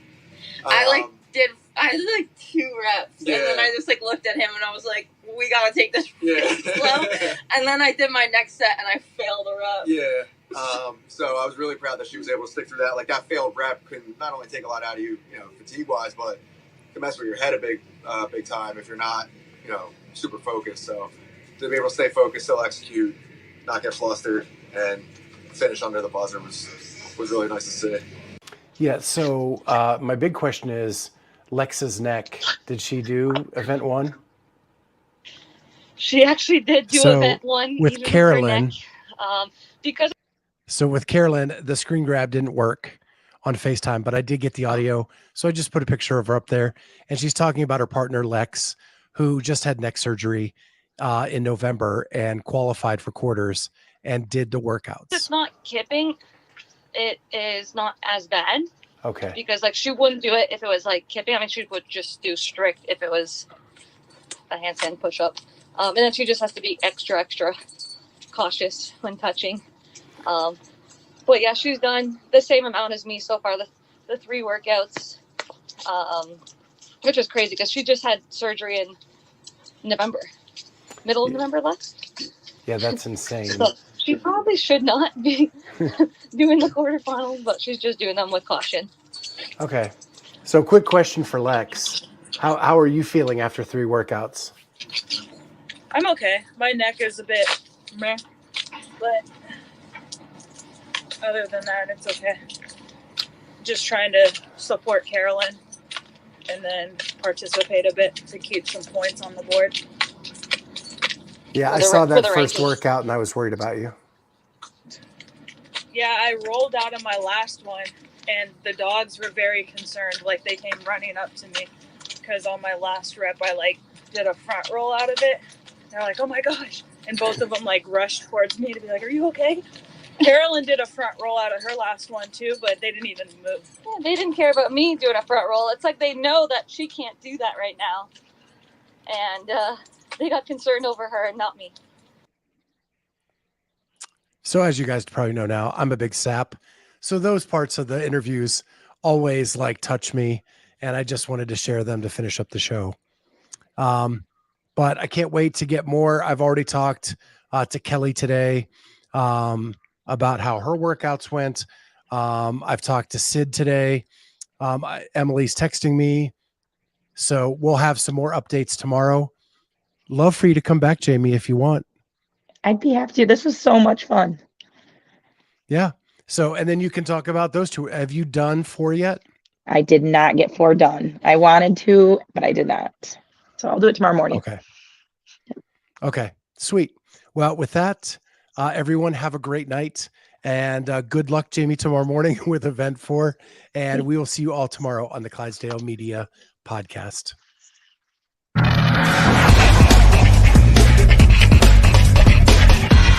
I did 2 reps, yeah. And then I just looked at him and I was like, we gotta take this slow. And then I did my next set and I failed a rep. Yeah. So I was really proud that she was able to stick through that. Like that failed rep can not only take a lot out of you, fatigue-wise, but can mess with your head a big time if you're not, super focused. So to be able to stay focused, still execute, not get flustered, and finish under the buzzer was really nice to see. Yeah. So my big question is Lex's neck. Did she do event 1? She actually did do event 1 with Carolyne. Because so with Carolyne, the screen grab didn't work on FaceTime, but I did get the audio. So I just put a picture of her up there, and she's talking about her partner, Lex, who just had neck surgery in November and qualified for quarters and did the workouts. It's not kipping. It is not as bad. Okay. Because she wouldn't do it if it was kipping. I mean, she would just do strict if it was a handstand push-up. And then she just has to be extra cautious when touching. But yeah, she's done the same amount as me so far, the 3 workouts, which is crazy because she just had surgery in November, middle of November last. Yeah, that's insane. So she probably should not be doing the quarterfinals, but she's just doing them with caution. Okay. So quick question for Lex. How are you feeling after 3 workouts? I'm okay. My neck is a bit meh, but other than that, it's okay. Just trying to support Carolyne and then participate a bit to keep some points on the board. Yeah, I saw that first workout and I was worried about you. Yeah, I rolled out of my last one and the dogs were very concerned. They came running up to me because on my last rep, I did a front roll out of it. They're like, oh my gosh. And both of them rushed towards me to be like, are you okay? Carolyne did a front roll out of her last one too, but they didn't even move. Yeah, they didn't care about me doing a front roll. It's they know that she can't do that right now. And they got concerned over her and not me. So as you guys probably know now, I'm a big sap. So those parts of the interviews always touch me. And I just wanted to share them to finish up the show. But I can't wait to get more. I've already talked to Kelly today about how her workouts went. I've talked to Sid today. Emily's texting me. So we'll have some more updates tomorrow. Love for you to come back, Jamie, if you want. I'd be happy to. This was so much fun. Yeah. So, and then you can talk about those two. Have you done 4 yet? I did not get 4 done. I wanted to, but I did not. So I'll do it tomorrow morning. Okay. Okay. Sweet. Well, with that, everyone have a great night and good luck, Jamie, tomorrow morning with event 4. And we will see you all tomorrow on the Clydesdale Media podcast.